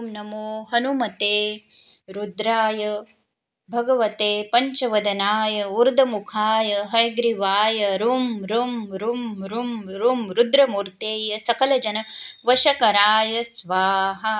ॐ नमो हनुमते रुद्राय भगवते पंचवदनाय ऊर्ध्वमुखाय हयग्रीवाय रुं रुं रुं रुं रुं रुद्रमूर्तेय सकलजन वशकराय स्वाहा।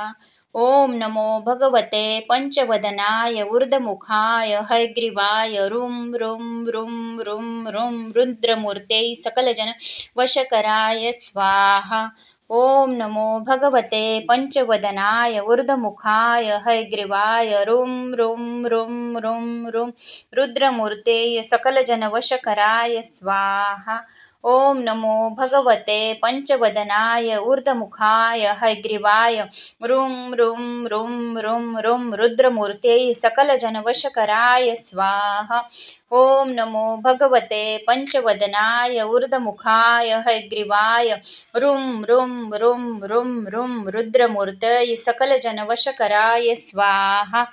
ॐ नमो भगवते पंचवदनाय ऊर्ध्वमुखाय हयग्रीवाय रुं रुं रुं रुं रुं रुद्रमूर्तेय सकलजन वशकराय स्वाहा। ॐ नमो भगवते पंचवदनाय ऊर्ध्वमुखाय हयग्रीवाय रुं रुं रुं रुं रुं रुद्रमूर्तेय सकलजनवशकराय स्वाहा। ॐ नमो भगवते पंचवदनाय ऊर्ध्वमुखाय हयग्रीवाय रुं रुं रुं रुं रुं रुद्रमूर्तेय सकलजनवशकराय स्वाहा। ॐ नमो भगवते पंचवदनाय ऊर्ध्वमुखाय हयग्रीवाय रुं रुं रुं रुं रुं रुद्रमूर्तये सकलजनवशकराय स्वाहा।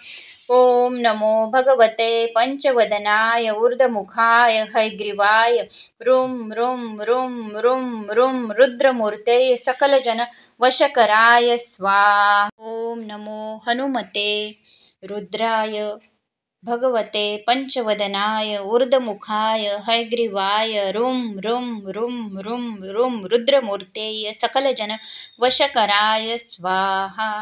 ॐ नमो भगवते पंचवदनाय ऊर्ध्वमुखाय हयग्रीवाय रुं रुं रुं रुं रुं रुद्रमूर्तये सकलजनवशकराय स्वाहा। ॐ नमो हनुमते रुद्राय भगवते पंचवदनाय ऊर्ध्वमुखाय हयग्रीवाय रुं रुं रुं रुं रुं रुद्रमूर्तेय सकलजन वशकराय स्वाहा।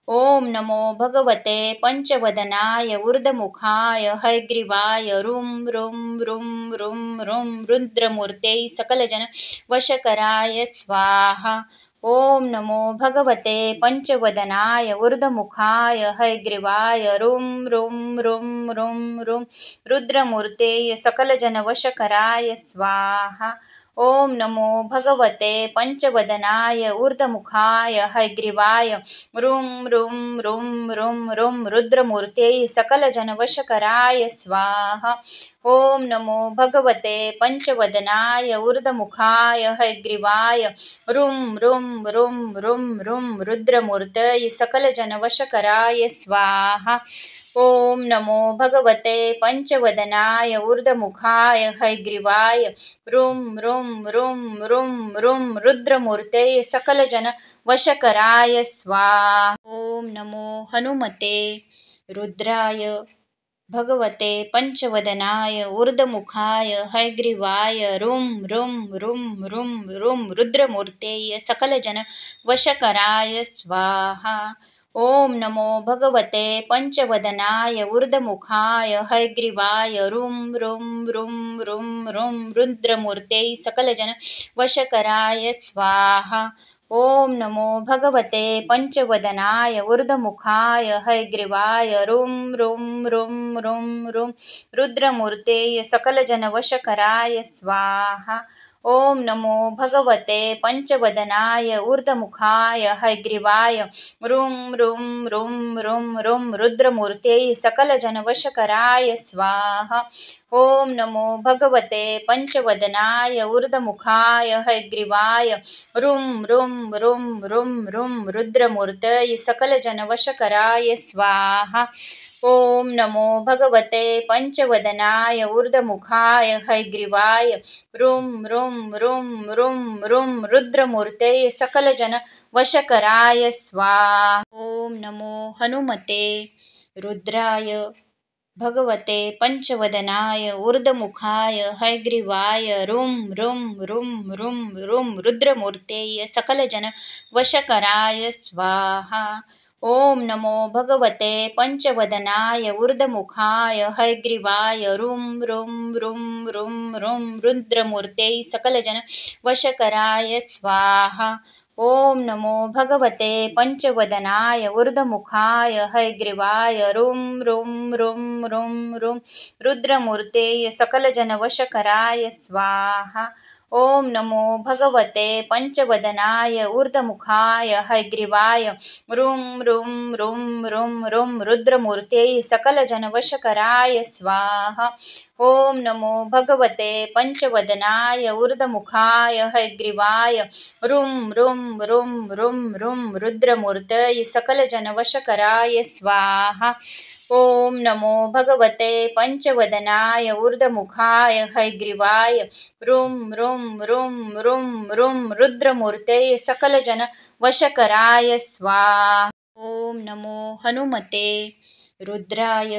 ॐ नमो भगवते पंचवदनाय ऊर्ध्वमुखाय हयग्रीवाय रुं रुं रुं रुं रुं रुद्रमूर्तेय सकलजन वशकराय स्वाहा। ॐ नमो भगवते पंचवदनाय ऊर्ध्वमुखाय हयग्रीवाय रुं रुं रुं रुं रुं रुद्रमूर्तेय सकलजनवशकराय स्वाहा। ॐ नमो भगवते पंचवदनाय ऊर्ध्वमुखाय हयग्रीवाय रुं रुं रुं रुं रुं रुद्रमूर्तेय सकलजनवशकराय स्वाहा। ॐ नमो भगवते पंचवदनाय ऊर्ध्वमुखाय हयग्रीवाय रुं रुं रुं रुं रुं रुद्रमूर्तये सकलजनवशकराय स्वाहा। ॐ नमो भगवते पंचवदनाय ऊर्ध्वमुखाय हयग्रीवाय रुं रुं रुं रुं रुं रुद्रमूर्तये सकलजन वशकराय स्वाहा। ॐ नमो हनुमते रुद्राय भगवते पंचवदनाय ऊर्ध्वमुखाय हयग्रीवाय रुं रुं रुं रुं रुं रुद्रमूर्तेय सकलजन वशकराय स्वाहा। ॐ नमो भगवते पंचवदनाय ऊर्ध्वमुखाय हयग्रीवाय रुं रुं रुं रुं रुं रुद्रमूर्तेय सकलजन वशकराय स्वाहा। ॐ नमो भगवते पंचवदनाय ऊर्ध्वमुखाय हयग्रीवाय रुं रुं रुं रुं रुं रुद्रमूर्तेय सकलजनवशकराय स्वाहा। ॐ नमो भगवते पंचवदनाय ऊर्ध्वमुखाय हयग्रीवाय रुं रुं रुं रुं रुं रुद्रमूर्तेय सकलजनवशकराय स्वाहा। ॐ नमो भगवते पंचवदनाय ऊर्ध्वमुखाय हयग्रीवाय रुं रुं रुं रुं रुं रुद्रमूर्तये सकलजनवशकराय स्वाहा। ॐ नमो भगवते पंचवदनाय ऊर्ध्वमुखाय हयग्रीवाय रुं रुं रुं रुं रुं रुद्रमूर्तये सकलजन वशकराय स्वाहा। ॐ नमो हनुमते रुद्राय भगवते पंचवदनाय ऊर्ध्वमुखाय हयग्रीवाय रुं रुं रुं रुं रुं रुद्रमूर्तेय सकलजन वशकराय स्वाहा। ॐ नमो भगवते पंचवदनाय ऊर्ध्वमुखाय हयग्रीवाय रुं रुं रुं रुं रुं रुद्रमूर्तेय सकलजन वशकराय स्वाहा। ॐ नमो भगवते पंचवदनाय ऊर्ध्वमुखाय हयग्रीवाय रुं रुं रुं रुं रुं रुद्रमूर्तेय सकलजनवशकराय स्वाहा। ॐ नमो भगवते पंचवदनाय ऊर्ध्वमुखाय हयग्रीवाय रुं रुं रुं रुं रुं रुद्रमूर्तेय सकलजनवशकराय स्वाहा। ॐ नमो भगवते पंचवदनाय ऊर्ध्वमुखाय हयग्रीवाय रुं रुं रुं रुं रुं रुद्रमूर्तये सकलजनवशकराय स्वाहा। ॐ नमो भगवते पंचवदनाय ऊर्ध्वमुखाय हयग्रीवाय रुं रुं रुं रुं रुं रुद्रमूर्तये सकलजन वशकराय स्वाहा। ॐ नमो हनुमते रुद्राय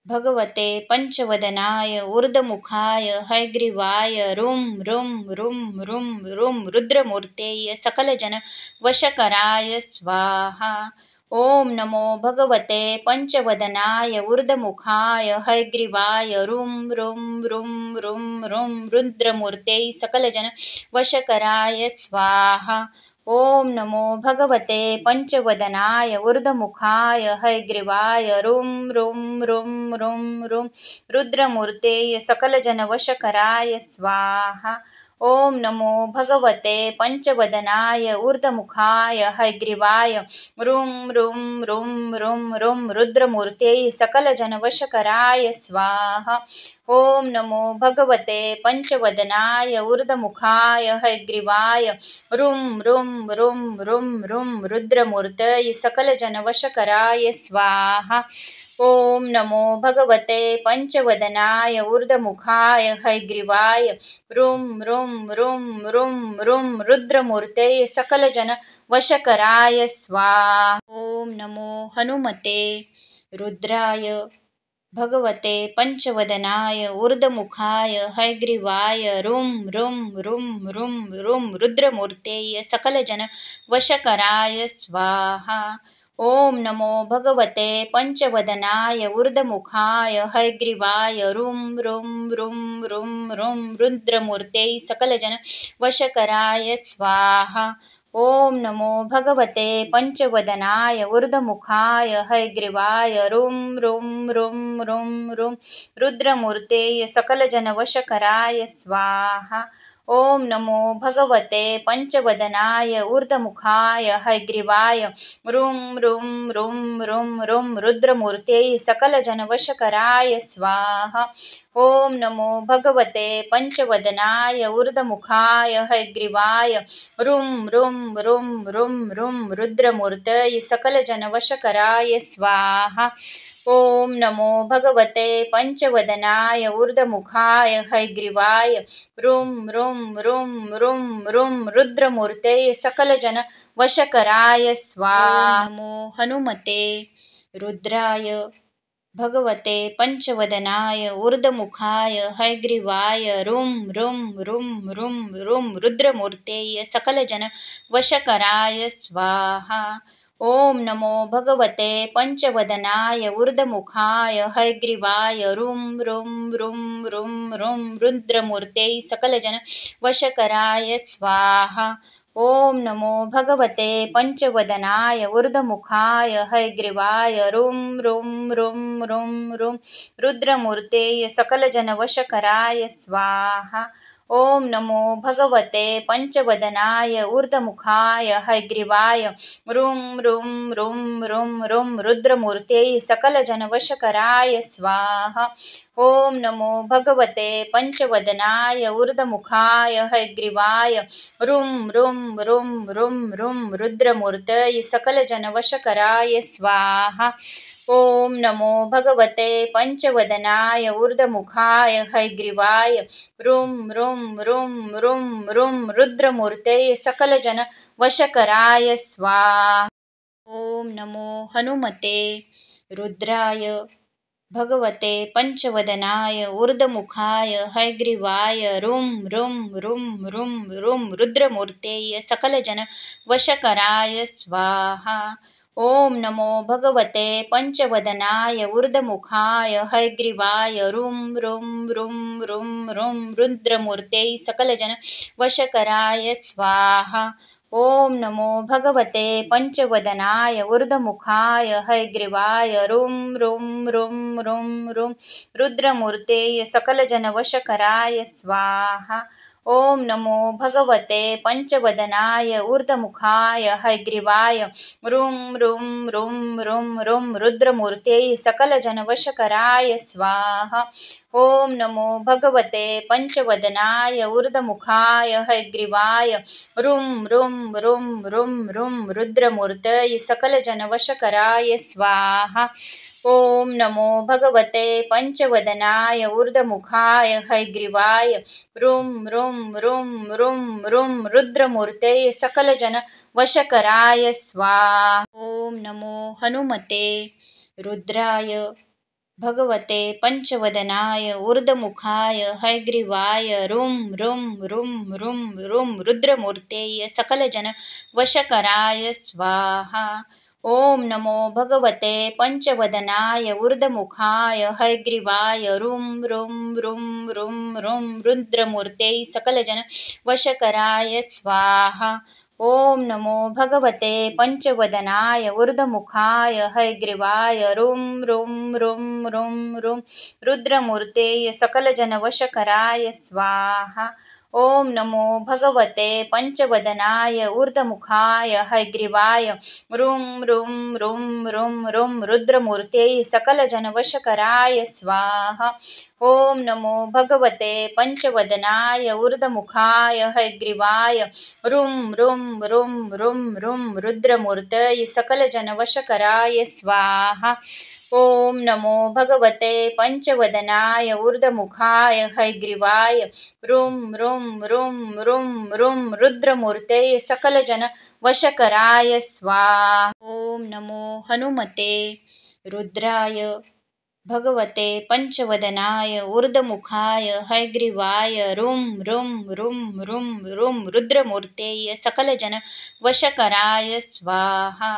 भगवते पंचवदनाय ऊर्ध्वमुखाय हयग्रीवाय रुं रुं रुं रुं रुं रुद्रमूर्तेय सकलजन वशकराय स्वाहा। ओम नमो भगवते पंचवदनाय ऊर्ध्वमुखाय हयग्रीवाय रुं रुं रुं रुं रुं रुद्रमूर्ते सकलजन वशकराय स्वाहा। ओम नमो भगवते पंचवदनाय ऊर्ध्वमुखाय हयग्रीवाय रुं रुं रुं रुं रुं रुद्रमूर्ते सकलजनवशकराय स्वाहा। ओम नमो भगवते पंचवदनाय ऊर्ध्वमुखाय हयग्रीवाय रुं रुं रुं रुं रुं रुद्रमूर्ते सकलजनवशकराय स्वाहा। ओम नमो भगवते पंचवदनाय ऊर्ध्वमुखाय हयग्रीवाय रुं रुं रुं रुं रुं रुद्रमूर्तये सकलजनवशकराय स्वाहा। ओम नमो भगवते पंचवदनाय ऊर्ध्वमुखाय हयग्रीवाय रुं रुं रुं रुं रुं रुद्रमूर्तये सकलजन वशकराय स्वाहा। ओम नमो हनुमते रुद्राय भगवते पंचवदनाय ऊर्ध्वमुखाय हयग्रीवाय रुं रुं रुं रुं रुं रुद्रमूर्तेय सकलजन वशकराय स्वाहा। ओम नमो भगवते पंचवदनाय ऊर्ध्वमुखाय हयग्रीवाय रुं रुं रुं रुं रुं रुद्रमूर्ते सकलजन वशकराय स्वाहा। ओम नमो भगवते पंचवदनाय ऊर्ध्वमुखाय हयग्रीवाय रुं रुं रुं रुं रुं रुद्रमूर्ते सकलजनवशकराय स्वाहा। ओम नमो भगवते पंचवदनाय ऊर्ध्वमुखाय हयग्रीवाय रुं रुं रुं रुं रुं रुद्रमूर्ते सकलजनवशकराय स्वाहा। ओम नमो भगवते पंचवदनाय ऊर्ध्वमुखाय हयग्रीवाय रुं रुं रुं रुं रुं रुद्रमूर्तये सकलजनवशकराय स्वाहा। ओम नमो भगवते पंचवदनाय ऊर्ध्वमुखाय हयग्रीवाय रुं रुं रुं रुं रुं रुद्रमूर्ते सकलजन वशकराय स्वाहा। नमो हनुमते रुद्राय भगवते पंचवदनाय ऊर्ध्वमुखाय हयग्रीवाय रुं रुं रुं रुं रुं रुद्रमूर्ते सकलजन वशकराय स्वाहा। ओम नमो भगवते पंचवदनाय ऊर्ध्वमुखाय हयग्रीवाय रुं रुं रुं रुं रुं रुद्रमूर्ते सकलजन वशकराय स्वाहा। ओम नमो भगवते पंचवदनाय ऊर्ध्वमुखाय हयग्रीवाय रुं रुं रुं रुं रुं रुद्रमूर्ते सकलजनवशकराय स्वाहा। ओम नमो भगवते पंचवदनाय ऊर्ध्वमुखाय हयग्रीवाय रुं रुं रुं रुं रुं रुद्रमूर्ते सकलजनवशकराय स्वाहा। ओम नमो भगवते पंचवदनाय ऊर्ध्वमुखाय हयग्रीवाय रुं रुं रुं रुं रुं रुद्रमूर्तये सकलजनवशकराय स्वाहा। ओम नमो भगवते पंचवदनाय ऊर्ध्वमुखाय हयग्रीवाय रुं रुं रुं रुं रुं रुद्रमूर्ते सकलजन वशकराय स्वाहा। ओम नमो हनुमते रुद्राय भगवते पंचवदनाय ऊर्ध्वमुखाय हयग्रीवाय रुं रुं रुं रुं रुं रुद्रमूर्ते सकलजन वशकराय स्वाहा। ओम नमो भगवते पंचवदनाय ऊर्ध्वमुखाय हयग्रीवाय रुं रुं रुं रुं रुं रुद्रमूर्ते सकलजन वशकराय स्वाहा। ओम नमो भगवते पंचवदनाय ऊर्ध्वमुखाय हयग्रीवाय रुं रुं रुं रुं रुं रुद्रमूर्ते सकलजनवशकराय स्वाहा। ओम नमो भगवते पंचवदनाय ऊर्ध्वमुखाय हयग्रीवाय रुं रुं रुं रुं रुं रुद्रमूर्ते सकलजनवशकराय स्वाहा। ओम नमो भगवते पंचवदनाय ऊर्ध्वमुखाय हयग्रीवाय रुं रुं रुं रुं रुं रुद्रमूर्तये सकलजनवशकराय स्वाहा। ओम नमो भगवते पंचवदनाय ऊर्ध्वमुखाय हयग्रीवाय रुं रुं रुं रुं रुं रुद्रमूर्तये सकलजन वशकराय स्वाहा। ओम नमो हनुमते रुद्राय भगवते पंचवदनाय ऊर्ध्वमुखाय हयग्रीवाय रुं रुं रुं रुं रुं रुद्रमूर्तेय सकलजन वशकराय स्वाहा। ओम नमो भगवते पंचवदनाय ऊर्ध्वमुखाय हयग्रीवाय रुं रुं रुं रुं रुं रुद्रमूर्ते सकलजन वशकराय स्वाहा। ओम नमो भगवते पंचवदनाय ऊर्ध्वमुखाय हयग्रीवाय रुं रुं रुं रुं रुं रुद्रमूर्ते सकलजनवशकराय स्वाहा। ओम नमो भगवते पंचवदनाय ऊर्ध्वमुखाय हयग्रीवाय रुं रुं रुं रुं रुं रुद्रमूर्ते सकलजनवशकराय स्वाहा। ओम नमो भगवते पंचवदनाय ऊर्ध्वमुखाय हयग्रीवाय रुं रुं रुं रुं रुं रुद्रमूर्तये सकलजनवशकराय स्वाहा। ओम नमो भगवते पंचवदनाय ऊर्ध्वमुखाय हयग्रीवाय रुं रुं रुं रुं रुं रुद्रमूर्तये सकलजन वशकराय स्वाहा। ओम नमो हनुमते रुद्राय भगवते पंचवदनाय ऊर्ध्वमुखाय हयग्रीवाय रुं रुं रुं रुं रुं रुद्रमूर्तेय सकलजन वशकराय स्वाहा।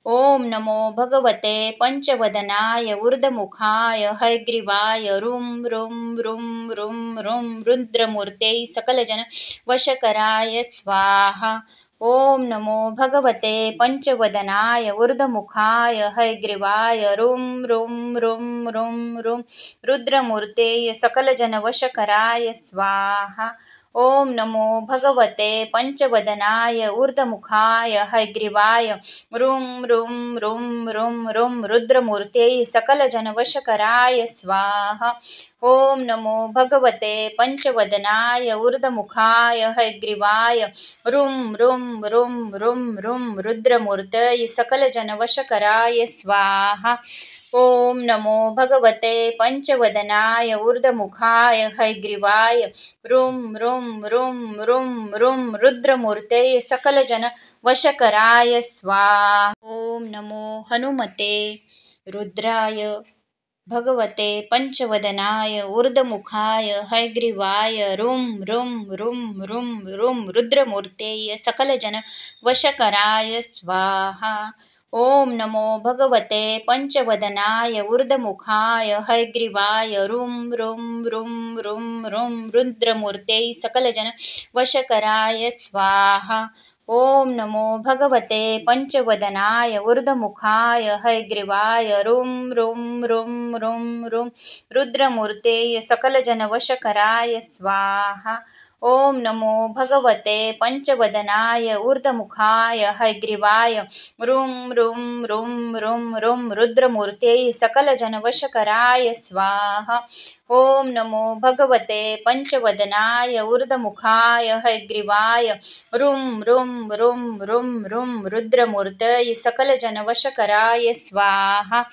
ओम नमो भगवते पंचवदनाय ऊर्ध्वमुखाय हयग्रीवाय रुं रुं रुं रुं रुं रुद्रमूर्तेय सकलजन वशकराय स्वाहा। ओम नमो भगवते पंचवदनाय ऊर्ध्वमुखाय हयग्रीवाय रुं रुं रुं रुं रुं रुद्रमूर्तेय सकलजनवशकराय स्वाहा। ओम नमो भगवते पंचवदनाय ऊर्ध्वमुखाय हयग्रीवाय रुं रुं रुं रुं रुं रुद्रमूर्तेय सकलजनवशकराय स्वाहा। ओम नमो भगवते पंचवदनाय ऊर्ध्वमुखाय हयग्रीवाय रुं रुं रुं रुं रुं रुद्रमूर्तये सकलजनवशकराय स्वाहा। ओम नमो भगवते पंचवदनाय ऊर्ध्वमुखाय हयग्रीवाय रुं रुं रुं रुं रुं रुद्रमूर्तये सकलजन वशकराय स्वाहा। ओम नमो हनुमते रुद्राय भगवते पंचवदनाय ऊर्ध्वमुखाय हयग्रीवाय रुं रुं रुं रुं रुं रुद्रमूर्तेय सकलजन वशकराय स्वाहा। ओम नमो भगवते पंचवदनाय ऊर्ध्वमुखाय हयग्रीवाय रुं रुं रुं रुं रुं रुद्रमूर्तेय सकलजन वशकराय स्वाहा। ओम नमो भगवते पंचवदनाय ऊर्ध्वमुखाय हयग्रीवाय रुं रुं रुं रुं रुं रुद्रमूर्तेय सकलजनवशकराय स्वाहा। ओम नमो भगवते पंचवदनाय ऊर्ध्वमुखाय हयग्रीवाय रुं रुं रुं रुं रुं रुद्रमूर्तेय सकलजनवशकराय स्वाहा। ओम नमो भगवते पंचवदनाय ऊर्ध्वमुखाय हयग्रीवाय रुं रुं रुं रुं रुं रुद्रमूर्तये सकलजनवशकराय स्वाहा।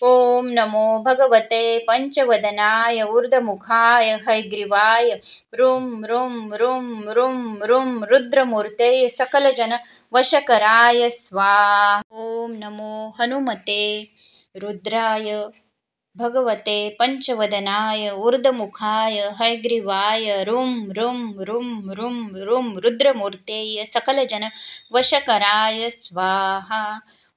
ओम नमो भगवते पंचवदनाय ऊर्ध्वमुखाय हयग्रीवाय रुं रुं रुं रुं रुं रुद्रमूर्तये सकलजन वशकराय स्वाहा। ओम नमो हनुमते रुद्राय भगवते पंचवदनाय ऊर्ध्वमुखाय हयग्रीवाय रुं रुं रुं रुं रुं रुद्रमूर्तेय सकलजन वशकराय स्वाहा।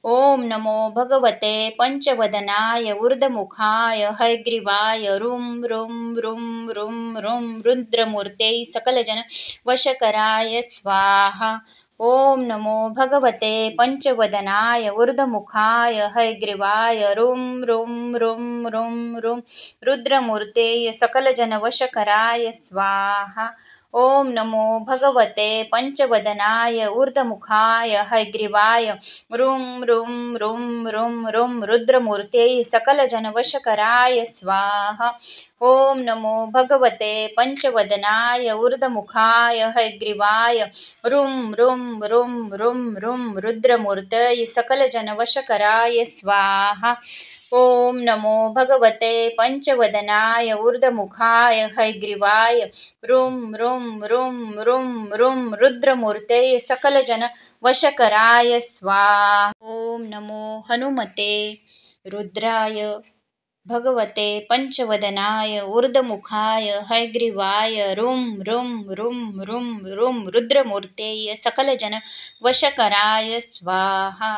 ओम नमो भगवते पंचवदनाय ऊर्ध्वमुखाय हयग्रीवाय रुं रुं रुं रुं रुं रुद्रमूर्तेय सकलजन वशकराय स्वाहा। ओम नमो भगवते पंचवदनाय ऊर्ध्वमुखाय हयग्रीवाय रुं रुं रुं रुं रुं रुद्रमूर्तेय सकलजनवशकराय स्वाहा। ओम नमो भगवते पंचवदनाय ऊर्ध्वमुखाय हयग्रीवाय रुं रुं रुं रुं रुं रुद्रमूर्तेय सकलजनवशकराय स्वाहा। ओम नमो भगवते पंचवदनाय ऊर्ध्वमुखाय हयग्रीवाय रुं रुं रुं रुं रुं रुद्रमूर्तये सकलजनवशकराय स्वाहा। ओम नमो भगवते पंचवदनाय ऊर्ध्वमुखाय हयग्रीवाय रुं रुं रुं रुं रुं रुद्रमूर्तये सकलजन वशकराय स्वाहा। ओम नमो हनुमते रुद्राय भगवते पंचवदनाय ऊर्ध्वमुखाय हयग्रीवाय रुं रुं रुं रुं रुं रुद्रमूर्तेय सकलजन वशकराय स्वाहा।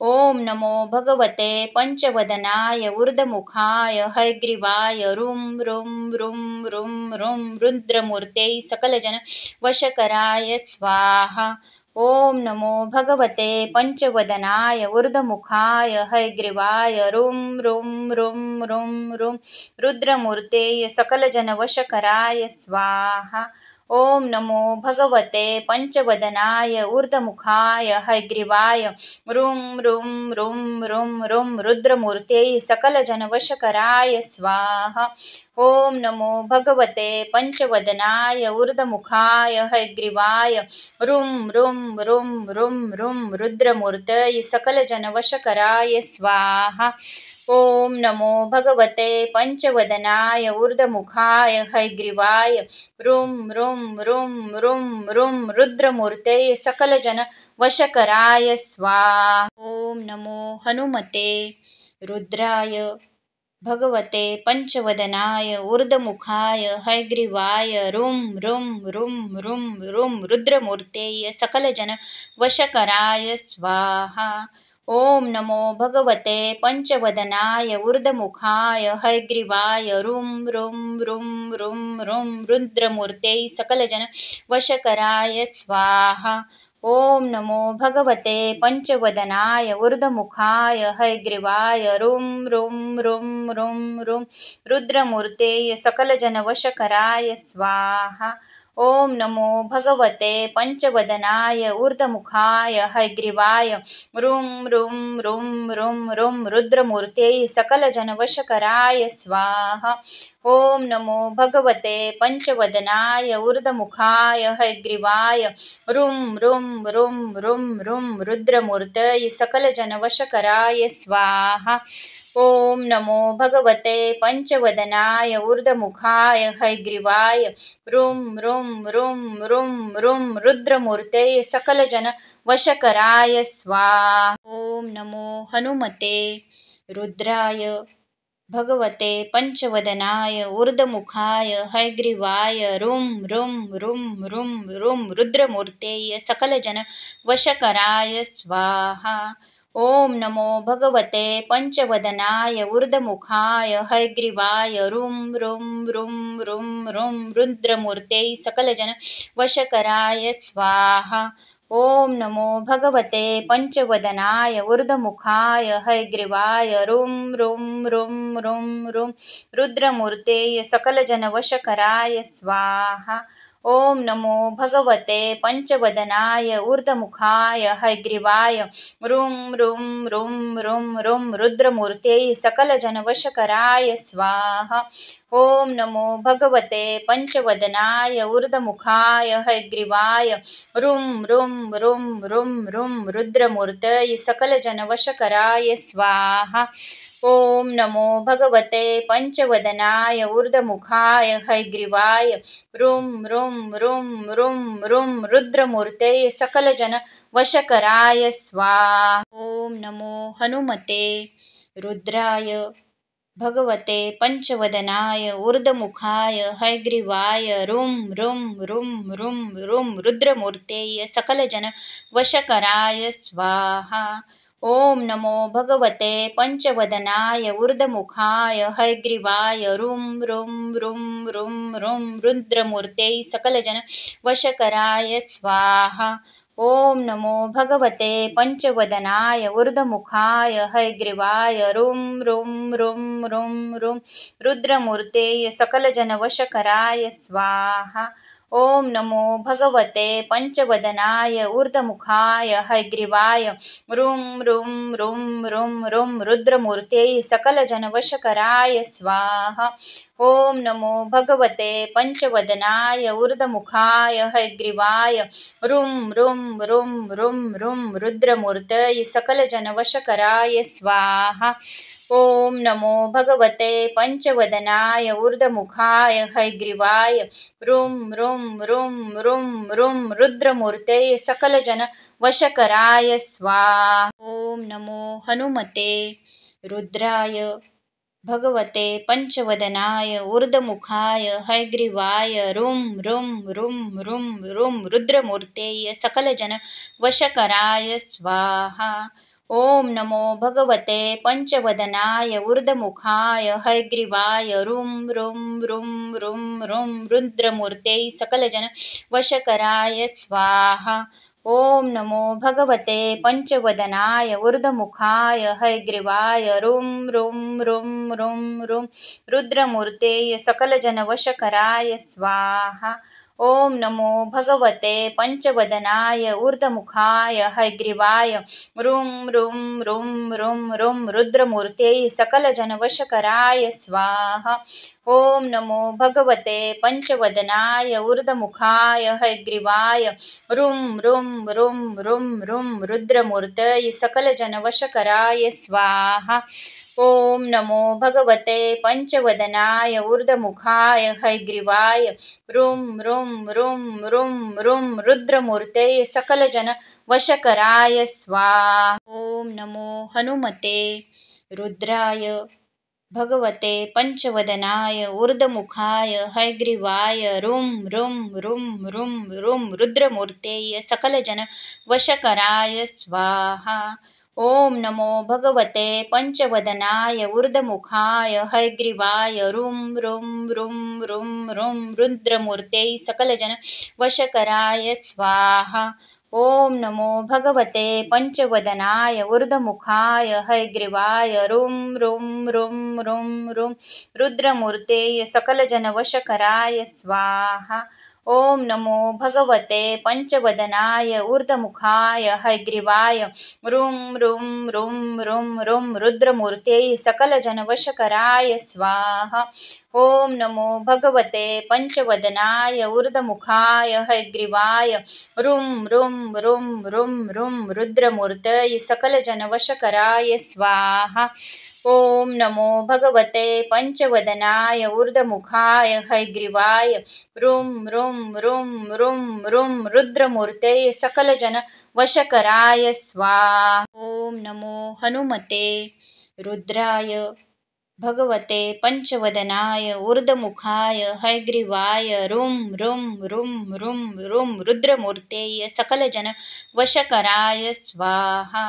ओम नमो भगवते पंचवदनाय ऊर्ध्वमुखाय हयग्रीवाय रुं रुं रुं रुं रुं रुद्रमूर्ते सकलजन वशकराय स्वाहा। ओम नमो भगवते पंचवदनाय ऊर्ध्वमुखाय हयग्रीवाय रुं रुं रुं रुं रुं रुद्रमूर्ते सकलजनवशकराय स्वाहा। ओम नमो भगवते पंचवदनाय ऊर्ध्वमुखाय हयग्रीवाय रुं रुं रुं रुं रुं रुद्रमूर्ते सकलजनवशकराय स्वाहा। ओम नमो भगवते पंचवदनाय ऊर्ध्वमुखाय हयग्रीवाय रुं रुं रुं रुं रुं रुद्रमूर्तये सकलजनवशकराय स्वाहा। ओम नमो भगवते पंचवदनाय ऊर्ध्वमुखाय हयग्रीवाय रुं रुं रुं रुं रुं रुद्रमूर्तये सकलजन वशकराय स्वाहा। ओम नमो हनुमते रुद्राय भगवते पंचवदनाय ऊर्ध्वमुखाय हयग्रीवाय रुं रुं रुं रुं रुं रुद्रमूर्तेय सकलजन वशकराय स्वाहा। ओम नमो भगवते पंचवदनाय ऊर्ध्वमुखाय हयग्रीवाय रुं रुं रुं रुं रुं रुद्रमूर्तेय सकलजन वशकराय स्वाहा। ओम नमो भगवते पंचवदनाय ऊर्ध्वमुखाय हयग्रीवाय रुं रुं रुं रुं रुं रुद्रमूर्तेय सकलजनवशकराय स्वाहा। ओम नमो भगवते पंचवदनाय ऊर्ध्वमुखाय हयग्रीवाय रुं रुं रुं रुं रुं रुद्रमूर्तेय सकलजनवशकराय स्वाहा। ओम नमो भगवते पंचवदनाय ऊर्ध्वमुखाय हयग्रीवाय रुं रुं रुं रुं रुं रुद्रमूर्तये सकलजनवशकराय स्वाहा। ओम नमो भगवते पंचवदनाय ऊर्ध्वमुखाय हयग्रीवाय रुं रुं रुं रुं रुं रुद्रमूर्तये सकलजन वशकराय स्वाहा। ओम नमो हनुमते रुद्राय भगवते पंचवदनाय ऊर्ध्वमुखाय हयग्रीवाय रुं रुं रुं रुं रुं रुद्रमूर्तेय सकलजन वशकराय स्वाहा। ओम नमो भगवते पंचवदनाय ऊर्ध्वमुखाय हयग्रीवाय रुं रुं रुं रुं रुं रुद्रमूर्तेय सकलजन वशकराय स्वाहा। ओम नमो भगवते पंचवदनाय ऊर्ध्वमुखाय हयग्रीवाय रुं रुं रुं रुं रुं रुद्रमूर्तेय सकलजनवशकराय स्वाहा। ओम नमो भगवते पंचवदनाय ऊर्ध्वमुखाय हयग्रीवाय रुं रुं रुं रुं रुं रुद्रमूर्तेय सकलजनवशकराय स्वाहा। ओम नमो भगवते पंचवदनाय ऊर्ध्वमुखाय हयग्रीवाय रुं रुं रुं रुं रुं रुद्रमूर्तये सकलजनवशकराय स्वाहा। ओम नमो भगवते पंचवदनाय ऊर्ध्वमुखाय हयग्रीवाय रुं रुं रुं रुं रुं रुद्रमूर्तये सकलजन वशकराय स्वाहा। ओम नमो हनुमते रुद्राय भगवते पंचवदनाय ऊर्ध्वमुखाय हयग्रीवाय रुं रुं रुं रुं रुं रुद्रमूर्तेय सकलजन वशकराय स्वाहा। ओम नमो भगवते पंचवदनाय ऊर्ध्वमुखाय हयग्रीवाय रुं रुं रुं रुं रुं रुद्रमूर्तेय सकलजन वशकराय स्वाहा। ओम नमो भगवते पंचवदनाय ऊर्ध्वमुखाय हयग्रीवाय रुं रुं रुं रुं रुं रुद्रमूर्तेय सकलजनवशकराय स्वाहा। ओम नमो भगवते पंचवदनाय ऊर्ध्वमुखाय हयग्रीवाय रुं रुं रुं रुं रुं रुद्रमूर्तेय सकलजनवशकराय स्वाहा। ओम नमो भगवते पंचवदनाय ऊर्ध्वमुखाय हयग्रीवाय रुं रुं रुं रुं रुं रुद्रमूर्तये सकलजनवशकराय स्वाहा। ओम नमो भगवते पंचवदनाय ऊर्ध्वमुखाय हयग्रीवाय रुं रुं रुं रुं रुं रुद्रमूर्ते सकलजन वशकराय स्वाहा। ओम नमो हनुमते रुद्राय भगवते पंचवदनाय ऊर्ध्वमुखाय हयग्रीवाय रुं रुं रुं रुं रुं रुद्रमूर्ते सकलजन वशकराय स्वाहा। ओम नमो भगवते पंचवदनाय ऊर्ध्वमुखाय हयग्रीवाय रुं रुं रुं रुं रुं रुद्रमूर्ते सकलजन वशकराय स्वाहा। ओम नमो भगवते पंचवदनाय ऊर्ध्वमुखाय हयग्रीवाय रुं रुं रुं रुं रुं रुद्रमूर्ते सकलजनवशकराय स्वाहा। ओम नमो भगवते पंचवदनाय ऊर्ध्वमुखाय हयग्रीवाय रुं रुं रुं रुं रुं रुद्रमूर्ते सकलजनवशकराय स्वाहा। ओम नमो भगवते पंचवदनाय ऊर्ध्वमुखाय हयग्रीवाय रुं रुं रुं रुं रुं रुद्रमूर्तये सकलजनवशकराय स्वाहा। ओम नमो भगवते पंचवदनाय ऊर्ध्वमुखाय हयग्रीवाय रुं रुं रुं रुं रुं रुद्रमूर्तये सकलजन वशकराय स्वाहा। ओम नमो हनुमते रुद्राय भगवते पंचवदनाय ऊर्ध्वमुखाय हयग्रीवाय रुं रुं रुं रुं रुं रुद्रमूर्ते सकलजन वशकराय स्वाहा। ओम नमो भगवते पंचवदनाय ऊर्ध्वमुखाय हयग्रीवाय रुं रुं रुं रुं रुं रुद्रमूर्ते सकलजन वशकराय स्वाहा। ओम नमो भगवते पंचवदनाय ऊर्ध्वमुखाय हयग्रीवाय रुं रुं रुं रुं रुं रुद्रमूर्ते सकलजनवशकराय स्वाहा। ओम नमो भगवते पंचवदनाय ऊर्ध्वमुखाय हयग्रीवाय रुं रुं रुं रुं रुं रुद्रमूर्ते सकलजनवशकराय स्वाहा। ओम नमो भगवते पंचवदनाय ऊर्ध्वमुखाय हयग्रीवाय रुं रुं रुं रुं रुं रुद्रमूर्तये सकलजनवशकराय स्वाहा। ओम नमो भगवते पंचवदनाय ऊर्ध्वमुखाय हयग्रीवाय रुं रुं रुं रुं रुं रुद्रमूर्ते सकलजन वशकराय स्वाहा। ओम नमो हनुमते रुद्राय भगवते पंचवदनाय ऊर्ध्वमुखाय हयग्रीवाय रुं रुं रुं रुं रुं रुद्रमूर्ते सकलजन वशकराय स्वाहा।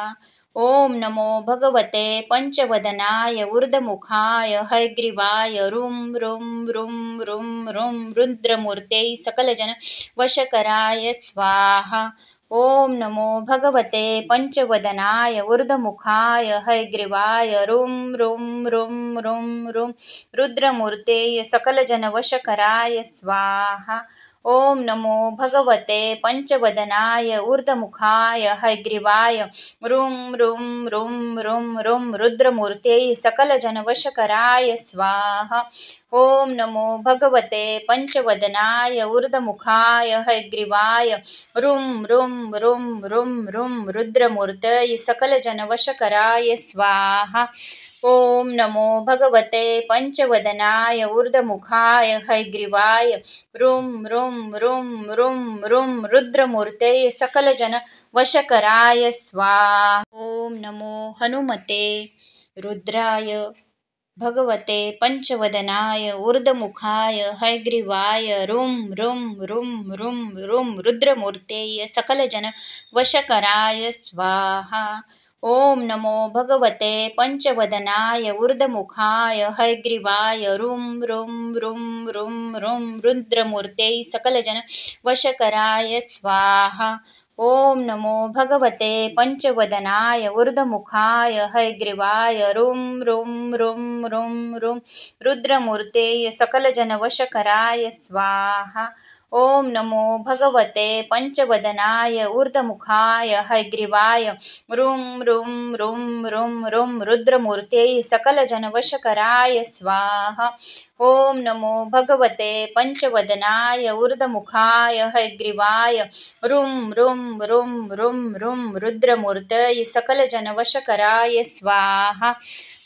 ओम नमो भगवते पंचवदनाय ऊर्ध्वमुखाय हयग्रीवाय रुं रुं रुं रुं रुं रुद्रमूर्ते सकलजन वशकराय स्वाहा। ओम नमो भगवते पंचवदनाय ऊर्ध्वमुखाय हयग्रीवाय रुं रुं रुं रुं रुं रुद्रमूर्ते सकलजनवशकराय स्वाहा। ओम नमो भगवते पंचवदनाय ऊर्ध्वमुखाय हयग्रीवाय रुं रुं रुं रुं रुं रुद्रमूर्ते सकलजनवशकराय स्वाहा। ओम नमो भगवते पंचवदनाय ऊर्ध्वमुखाय हयग्रीवाय रुं रुं रुं रुं रुं रुद्रमूर्तये सकलजनवशकराय स्वाहा। ओम नमो भगवते पंचवदनाय ऊर्ध्वमुखाय हयग्रीवाय रुं रुं रुं रुं रुं रुद्रमूर्ते सकलजन वशकराय स्वाहा। ओम नमो हनुमते रुद्राय भगवते पंचवदनाय ऊर्ध्वमुखाय हयग्रीवाय रुं रुं रुं रुं रुं रुद्रमूर्ते सकलजन वशकराय स्वाहा। ओम नमो भगवते पंचवदनाय ऊर्ध्वमुखाय हयग्रीवाय रुं रुं रुं रुं रुं रुद्रमूर्ते सकलजन वशकराय स्वाहा। ओम नमो भगवते पंचवदनाय ऊर्ध्वमुखाय हयग्रीवाय रुं रुं रुं रुं रुं रुद्रमूर्ते सकलजनवशकराय स्वाहा। ओम नमो भगवते पंचवदनाय ऊर्ध्वमुखाय हयग्रीवाय रुं रुं रुं रुं रुं रुद्रमूर्ते सकलजनवशकराय स्वाहा। ओम नमो भगवते पंचवदनाय ऊर्ध्वमुखाय हयग्रीवाय रुं रुं रुं रुं रुं रुद्रमूर्तये सकलजनवशकराय स्वाहा।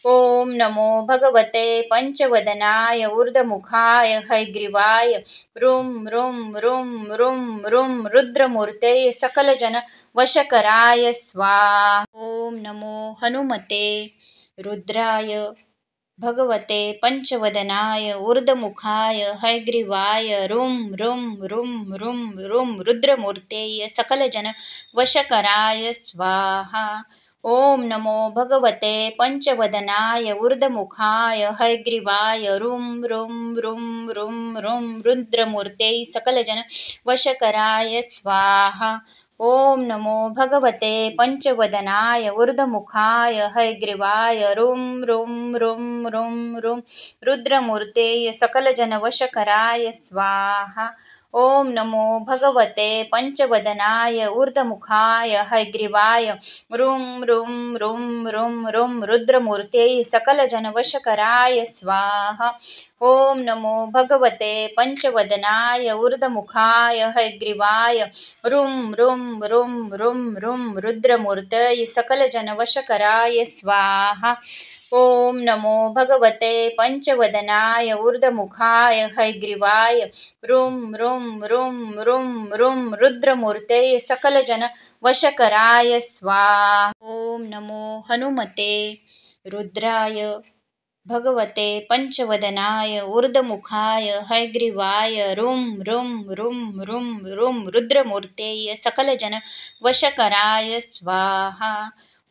ओम नमो भगवते पंचवदनाय ऊर्ध्वमुखाय हयग्रीवाय रुं रुं रुं रुं रुं रुद्रमूर्ते सकलजन वशकराय स्वाहा। ओम नमो हनुमते रुद्राय भगवते पंचवदनाय ऊर्ध्वमुखाय हयग्रीवाय रुं रुं रुं रुं रुं रुद्रमूर्ते सकलजन वशकराय स्वाहा। ओम नमो भगवते पंचवदनाय ऊर्ध्वमुखाय हयग्रीवाय रुं रुं रुं रुं रुं रुद्रमूर्ते सकलजन वशकराय स्वाहा। ओम नमो भगवते पंचवदनाय ऊर्ध्वमुखाय हयग्रीवाय रुं रुं रुं रुं रुं रुद्रमूर्ते सकलजनवशकराय स्वाहा। ओम नमो भगवते पंचवदनाय ऊर्ध्वमुखाय हयग्रीवाय रुं रुं रुं रुं रुं रुद्रमूर्ते सकलजनवशकराय स्वाहा। ओम नमो भगवते पंचवदनाय ऊर्ध्वमुखाय हयग्रीवाय रुं रुं रुं रुं रुं रुद्रमूर्तये सकलजनवशकराय स्वाहा। ओम नमो भगवते पंचवदनाय ऊर्ध्वमुखाय हयग्रीवाय रुं रुं रुं रुं रुं रुद्रमूर्ते सकलजन वशकराय स्वाहा। ओम नमो हनुमते रुद्राय भगवते पंचवदनाय ऊर्ध्वमुखाय हयग्रीवाय रुं रुं रुं रुं रुं रुद्रमूर्ते सकलजन वशकराय स्वाहा।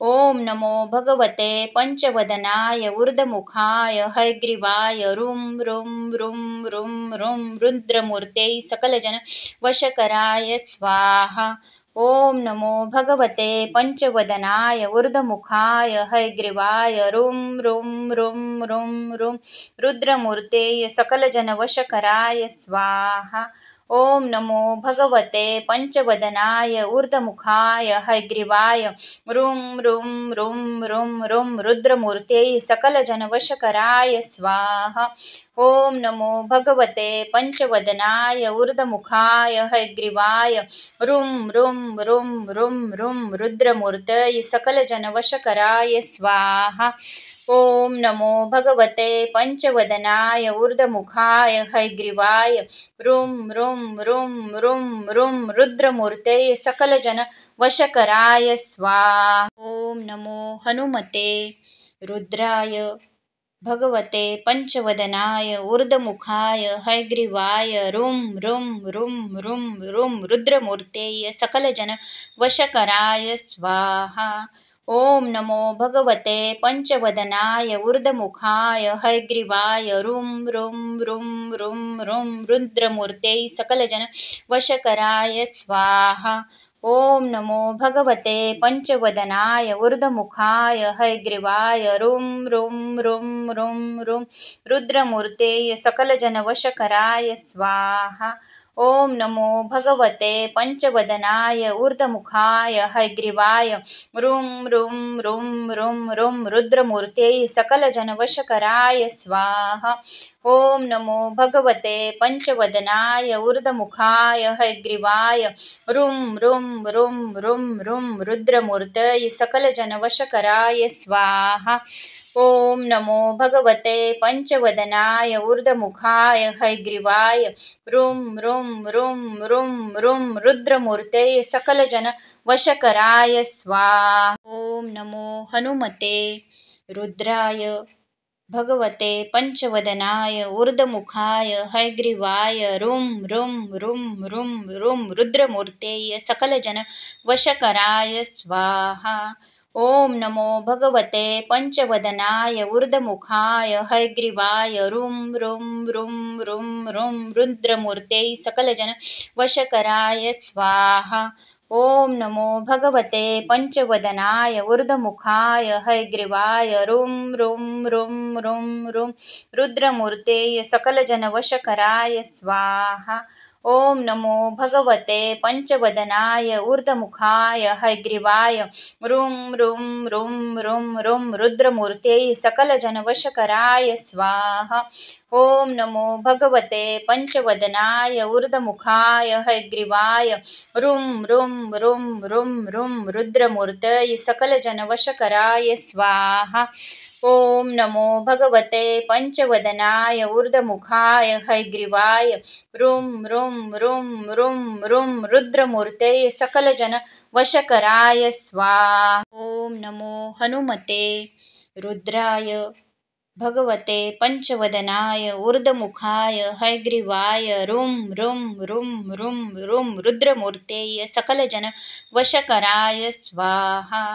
ओम नमो भगवते पंचवदनाय ऊर्ध्वमुखाय हयग्रीवाय रुं रुं रुं रुं रुं रुद्रमूर्ते सकलजन वशकराय स्वाहा। ओम नमो भगवते पंचवदनाय ऊर्ध्वमुखाय हयग्रीवाय रुं रुं रुं रुं रुं रुद्रमूर्ते सकलजनवशकराय स्वाहा। ओम नमो भगवते पंचवदनाय ऊर्ध्वमुखाय हयग्रीवाय रुं रुं रुं रुं रुं रुद्रमूर्ते सकलजनवशकराय स्वाहा। ओम नमो भगवते पंचवदनाय ऊर्ध्वमुखाय हयग्रीवाय रुं रुं रुं रुं रुं रुद्रमूर्ते सकलजनवशकराय स्वाहा। ओम नमो भगवते पंचवदनाय ऊर्ध्वमुखाय हयग्रीवाय रुं रुं रुं रुं रुं रुद्रमूर्ते सकलजन वशकराय स्वाहा। ओम नमो हनुमते रुद्राय भगवते पंचवदनाय ऊर्ध्वमुखाय हयग्रीवाय रुं रुं रुं रुं रुं रुद्रमूर्ते सकलजन वशकराय स्वाहा। ओम नमो भगवते पंचवदनाय ऊर्ध्वमुखाय हयग्रीवाय रुं रुं रुं रुं रुं रुद्रमूर्ते सकलजन वशकराय स्वाहा। ओम नमो भगवते पंचवदनाय ऊर्ध्वमुखाय हयग्रीवाय रुं रुं रुं रुं रुं रुद्रमूर्ते सकलजनवशकराय स्वाहा। ओम नमो भगवते पंचवदनाय ऊर्ध्वमुखाय हयग्रीवाय रुं रुं रुं रुं रुं रुद्रमूर्ते सकलजनवशकराय स्वाहा। ओम नमो भगवते पंचवदनाय ऊर्ध्वमुखाय हयग्रीवाय रुं रुं रुं रुं रुं रुद्रमूर्ते सकलजनवशकराय स्वाहा। ओम नमो भगवते पंचवदनाय ऊर्ध्वमुखाय हयग्रीवाय रुं रुं रुं रुं रुं रुद्रमूर्ते सकलजन वशकराय स्वाहा। ओम नमो हनुमते रुद्राय भगवते पंचवदनाय ऊर्ध्वमुखाय हयग्रीवाय रुं रुं रुं रुं रुं रुद्रमूर्ते सकलजन वशकराय स्वाहा। ओम नमो भगवते पंचवदनाय ऊर्ध्वमुखाय हयग्रीवाय रुं रुं रुं रुं रुं रुद्रमूर्ते सकलजन वशकराय स्वाहा। ओम नमो भगवते पंचवदनाय ऊर्ध्वमुखाय हयग्रीवाय रुं रुं रुं रुं रुं रुद्रमूर्ते सकलजनवशकराय स्वाहा। ओम नमो भगवते पंचवदनाय ऊर्ध्वमुखाय हयग्रीवाय रुं रुं रुं रुं रुं रुद्रमूर्ते सकलजनवशकराय स्वाहा। ओम नमो भगवते पंचवदनाय ऊर्ध्वमुखाय हयग्रीवाय रुं रुं रुं रुं रुं रुद्रमूर्तये सकलजनवशकराय स्वाहा। ओम नमो भगवते पंचवदनाय ऊर्ध्वमुखाय हयग्रीवाय रुं रुं रुं रुं रुं रुद्रमूर्ते सकलजन वशकराय स्वाहा। ओम नमो हनुमते रुद्राय भगवते पंचवदनाय ऊर्ध्वमुखाय हयग्रीवाय रुं रुं रुं रुं रुं रुद्रमूर्ते सकलजन वशकराय स्वाहा।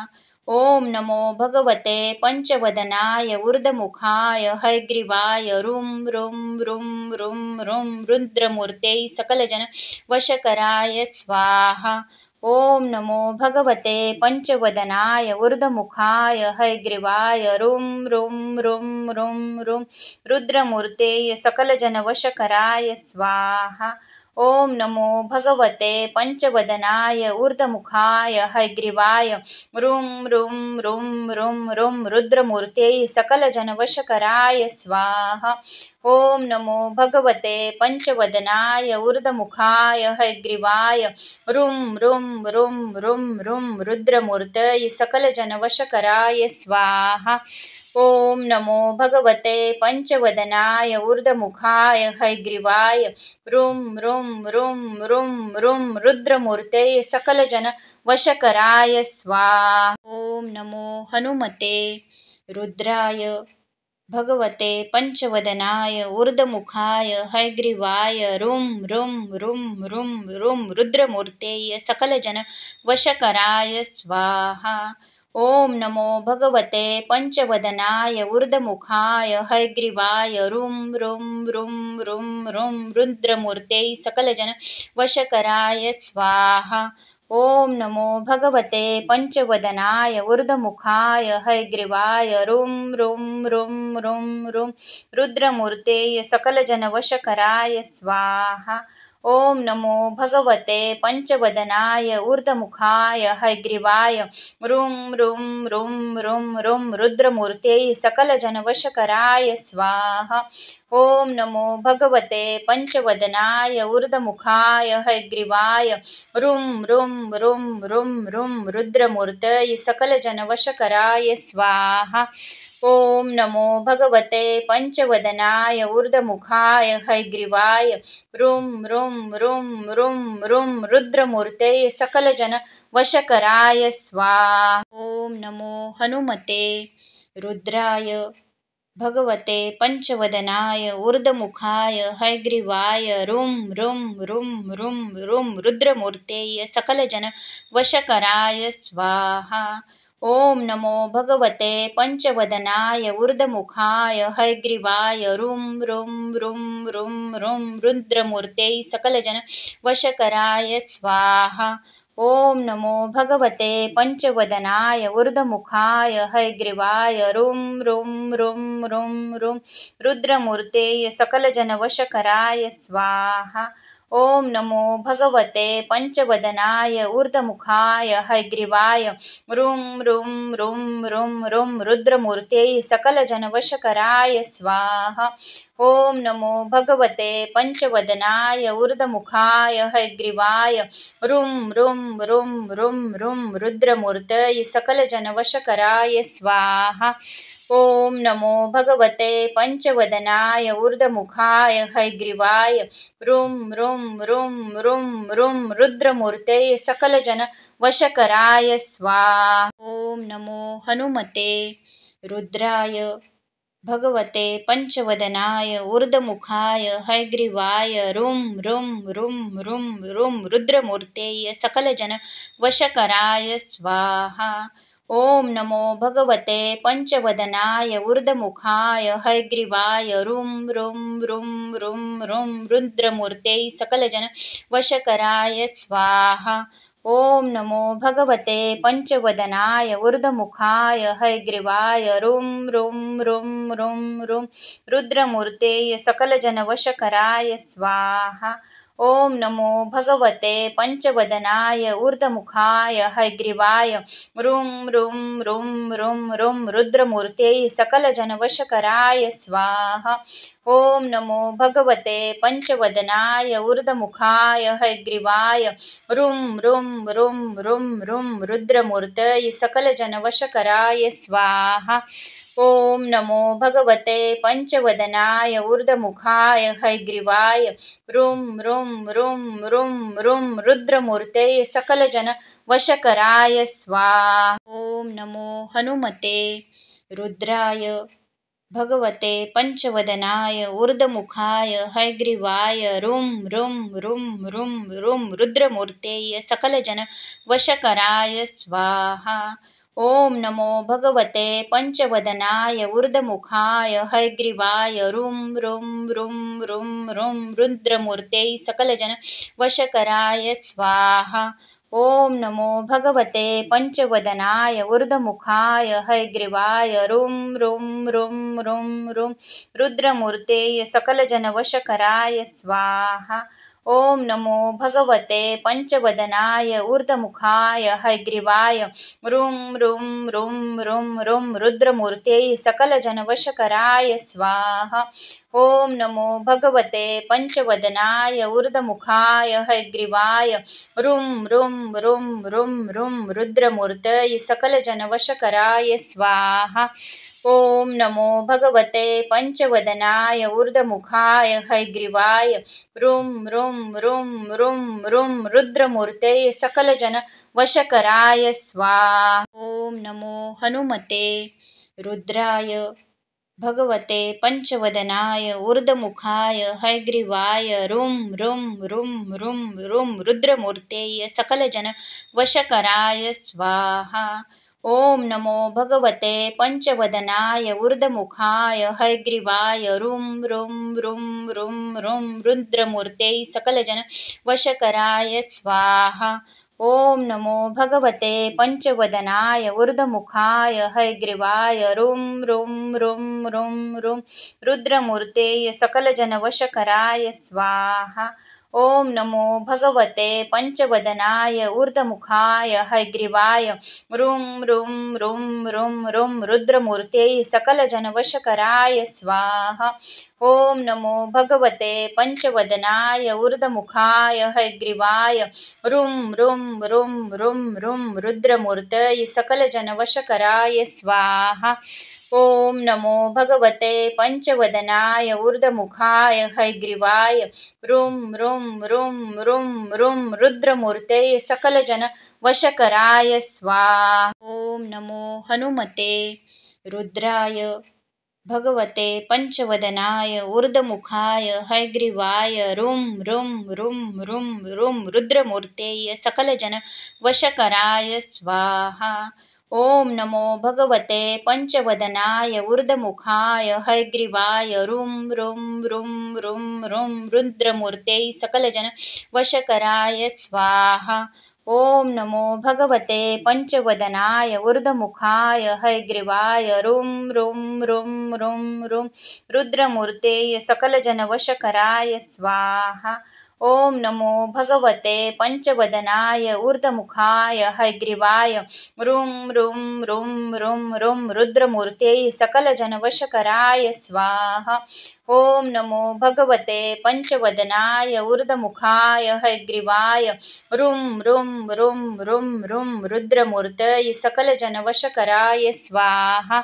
ओम नमो भगवते पंचवदनाय ऊर्ध्वमुखाय हयग्रीवाय रुं रुं रुं रुं रुं रुद्रमूर्ते सकलजन वशकराय स्वाहा। ओम नमो भगवते पंचवदनाय ऊर्ध्वमुखाय हयग्रीवाय रुं रुं रुं रुं रुं रुद्रमूर्ते सकलजनवशकराय स्वाहा। ओम नमो भगवते पंचवदनाय ऊर्ध्वमुखाय हयग्रीवाय रुं रुं रुं रुं रुं रुद्रमूर्ते सकलजनवशकराय स्वाहा। ओम नमो भगवते पंचवदनाय ऊर्ध्वमुखाय हयग्रीवाय रुं रुं रुं रुं रुं रुद्रमूर्ते सकलजनवशकराय स्वाहा। ओम नमो भगवते पंचवदनाय ऊर्ध्वमुखाय हयग्रीवाय रुं रुं रुं रुं रुं रुद्रमूर्ते सकलजन वशकराय स्वाहा। ओम नमो हनुमते रुद्राय भगवते पंचवदनाय ऊर्ध्वमुखाय हयग्रीवाय रुं रुं रुं रुं रुं रुद्रमूर्ते सकलजन वशकराय स्वाहा। ओम नमो भगवते पंचवदनाय ऊर्ध्वमुखाय हयग्रीवाय रुं रुं रुं रुं रुं रुद्रमूर्ते सकलजन वशकराय स्वाहा। ओम नमो भगवते पंचवदनाय ऊर्ध्वमुखाय हयग्रीवाय रुं रुं रुं रुं रुं रुद्रमूर्ते सकलजनवशकराय स्वाहा। ओम नमो भगवते पंचवदनाय ऊर्ध्वमुखाय हयग्रीवाय रुं रुं रुं रुं रुं रुद्रमूर्ते सकलजनवशकराय स्वाहा। ओम नमो भगवते पंचवदनाय ऊर्ध्वमुखाय हयग्रीवाय रुं रुं रुं रुं रुं रुद्रमूर्ते सकलजनवशकराय स्वाहा। ओम नमो भगवते पंचवदनाय ऊर्ध्वमुखाय हयग्रीवाय रुं रुं रुं रुं रुं रुद्रमूर्ते सकलजन वशकराय स्वाहा। ओम नमो हनुमते रुद्राय भगवते पंचवदनाय ऊर्ध्वमुखाय हयग्रीवाय रुं रुं रुं रुं रुं रुद्रमूर्ते सकलजन वशकराय स्वाहा। ओम नमो भगवते पंचवदनाय ऊर्ध्वमुखाय हयग्रीवाय रुं रुं रुं रुं रुं रुद्रमूर्ते सकलजन वशकराय स्वाहा। ओम नमो भगवते पंचवदनाय ऊर्ध्वमुखाय हयग्रीवाय रुं रुं रुं रुं रुं रुद्रमूर्ते सकलजनवशकराय स्वाहा। ओम नमो भगवते पंचवदनाय ऊर्ध्वमुखाय हयग्रीवाय रुं रुं रुं रुं रुं रुद्रमूर्ते सकलजनवशकराय स्वाहा। ओम नमो भगवते पंचवदनाय ऊर्ध्वमुखाय हयग्रीवाय रुं रुं रुं रुं रुं रुद्रमूर्ते सकलजनवशकराय स्वाहा। ओम नमो भगवते पंचवदनाय ऊर्ध्वमुखाय हयग्रीवाय रुं रुं रुं रुं रुं रुद्रमूर्ते सकलजन वशकराय स्वाहा। ओम नमो हनुमते रुद्राय भगवते पंचवदनाय ऊर्ध्वमुखाय हयग्रीवाय रुं रुं रुं रुं रुं रुद्रमूर्ते सकलजन वशकराय स्वाहा। ओम नमो भगवते पंचवदनाय ऊर्ध्वमुखाय हयग्रीवाय रुं रुं रुं रुं रुं रुद्रमूर्ते सकलजन वशकराय स्वाहा। ओम नमो भगवते पंचवदनाय ऊर्ध्वमुखाय हयग्रीवाय रुं रुं रुं रुं रुं रुद्रमूर्ते सकलजनवशकराय स्वाहा। ओम नमो भगवते पंचवदनाय ऊर्ध्वमुखाय हयग्रीवाय रुं रुं रुं रुं रुं रुद्रमूर्ते सकलजनवशकराय स्वाहा। ओम नमो भगवते पंचवदनाय ऊर्ध्वमुखाय हयग्रीवाय रुं रुं रुं रुं रुं रुद्रमूर्ते सकलजनवशकराय स्वाहा। ओम नमो भगवते पंचवदनाय ऊर्ध्वमुखाय हयग्रीवाय रुं रुं रुं रुं रुं रुद्रमूर्ते सकलजन वशकराय स्वाहा। ओम नमो हनुमते रुद्राय भगवते पंचवदनाय ऊर्ध्वमुखाय हयग्रीवाय रुं रुं रुं रुं रुं रुद्रमूर्ते सकलजन वशकराय स्वाहा। ओम नमो भगवते पंचवदनाय ऊर्ध्वमुखाय हयग्रीवाय रुं रुं रुं रुं रुं रुद्रमूर्ते सकलजन वशकराय स्वाहा। ओम नमो भगवते पंचवदनाय ऊर्ध्वमुखाय हयग्रीवाय रुं रुं रुं रुं रुं रुद्रमूर्ते सकलजनवशकराय स्वाहा। ओम नमो भगवते पंचवदनाय ऊर्ध्वमुखाय हयग्रीवाय रुं रुं रुं रुं रुं रुद्रमूर्ते सकलजनवशकराय स्वाहा। ओम नमो भगवते पंचवदनाय ऊर्ध्वमुखाय हयग्रीवाय रुं रुं रुं रुं रुं रुद्रमूर्ते सकलजनवशकराय स्वाहा। ओम नमो भगवते पंचवदनाय ऊर्ध्वमुखाय हयग्रीवाय रुं रुं रुं रुं रुं रुद्रमूर्ते सकलजन वशकराय स्वाहा। ओम नमो हनुमते रुद्राय भगवते पंचवदनाय ऊर्ध्वमुखाय हयग्रीवाय रुं रुं रुं रुं रुं रुद्रमूर्ते सकलजन वशकराय स्वाहा। ओम नमो भगवते पंचवदनाय ऊर्ध्वमुखाय हयग्रीवाय रुं रुं रुं रुं रुं रुद्रमूर्ते सकलजन वशकराय स्वाहा। ओम नमो भगवते पंचवदनाय ऊर्ध्वमुखाय हयग्रीवाय रुं रुं रुं रुं रुं रुद्रमूर्ते सकलजनवशकराय स्वाहा। ओम नमो भगवते पंचवदनाय ऊर्ध्वमुखाय हयग्रीवाय रुं रुं रुं रुं रुं रुद्रमूर्ते सकलजनवशकराय स्वाहा। ओम नमो भगवते पंचवदनाय ऊर्ध्वमुखाय हयग्रीवाय रुं रुं रुं रुं रुं रुद्रमूर्ते सकलजनवशकराय स्वाहा। ओम नमो भगवते पंचवदनाय ऊर्ध्वमुखाय हयग्रीवाय रुं रुं रुं रुं रुं रुद्रमूर्ते सकलजन वशकराय स्वाहा। ओम नमो हनुमते रुद्राय भगवते पंचवदनाय ऊर्ध्वमुखाय हयग्रीवाय रुं रुं रुं रुं रुं रुद्रमूर्ते सकलजन वशकराय स्वाहा। ओम नमो भगवते पंचवदनाय ऊर्ध्वमुखाय हयग्रीवाय रुं रुं रुं रुं रुं रुद्रमूर्ते सकलजन वशकराय स्वाहा। ओम नमो भगवते पंचवदनाय ऊर्ध्वमुखाय हयग्रीवाय रुं रुं रुं रुं रुं रुद्रमूर्ते सकलजनवशकराय स्वाहा। ओम नमो भगवते पंचवदनाय ऊर्ध्वमुखाय हयग्रीवाय रुं रुं रुं रुं रुं रुद्रमूर्ते सकलजनवशकराय स्वाहा। ओम नमो भगवते पंचवदनाय ऊर्ध्वमुखाय हयग्रीवाय रुं रुं रुं रुं रुं रुद्रमूर्ते सकलजनवशकराय स्वाहा।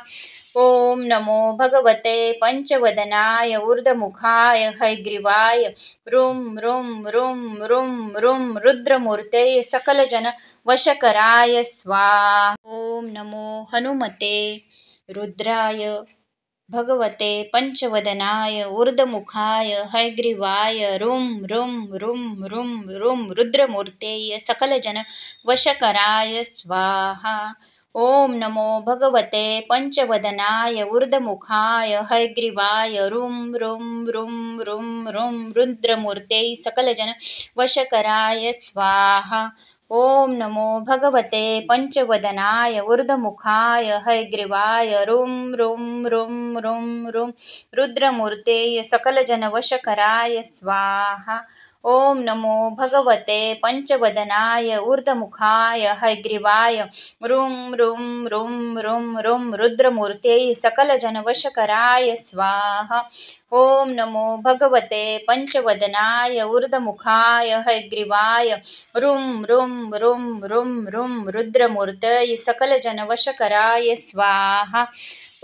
ओम नमो भगवते पंचवदनाय ऊर्ध्वमुखाय हयग्रीवाय रुं रुं रुं रुं रुं रुद्रमूर्ते सकलजन वशकराय स्वाहा। ओम नमो हनुमते रुद्राय भगवते पंचवदनाय ऊर्ध्वमुखाय हयग्रीवाय रुं रुं रुं रुं रुं रुद्रमूर्ते सकलजन वशकराय स्वाहा। ओम नमो भगवते पंचवदनाय ऊर्ध्वमुखाय हयग्रीवाय रुं रुं रुं रुं रुं रुद्रमूर्ते सकलजन वशकराय स्वाहा। ओम नमो भगवते पंचवदनाय ऊर्ध्वमुखाय हयग्रीवाय रुं रुं रुं रुं रुं रुद्रमूर्ते सकलजनवशकराय स्वाहा। ओम नमो भगवते पंचवदनाय ऊर्ध्वमुखाय हयग्रीवाय रुं रुं रुं रुं रुं रुद्रमूर्ते सकलजनवशकराय स्वाहा। ओम नमो भगवते पंचवदनाय ऊर्ध्वमुखाय हयग्रीवाय रुं रुं रुं रुं रुं रुद्रमूर्ते सकलजनवशकराय स्वाहा।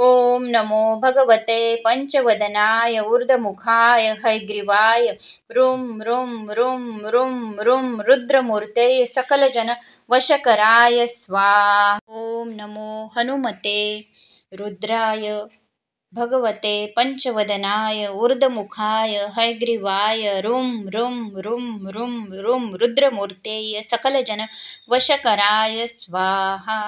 ओम नमो भगवते पंचवदनाय ऊर्ध्वमुखाय हयग्रीवाय रुं रुं रुं रुं रुं रुद्रमूर्ते सकलजन वशकराय स्वाहा। ओम नमो हनुमते रुद्राय भगवते पंचवदनाय ऊर्ध्वमुखाय हयग्रीवाय रुं रुं रुं रुं रुं रुद्रमूर्ते सकलजन वशकराय स्वाहा।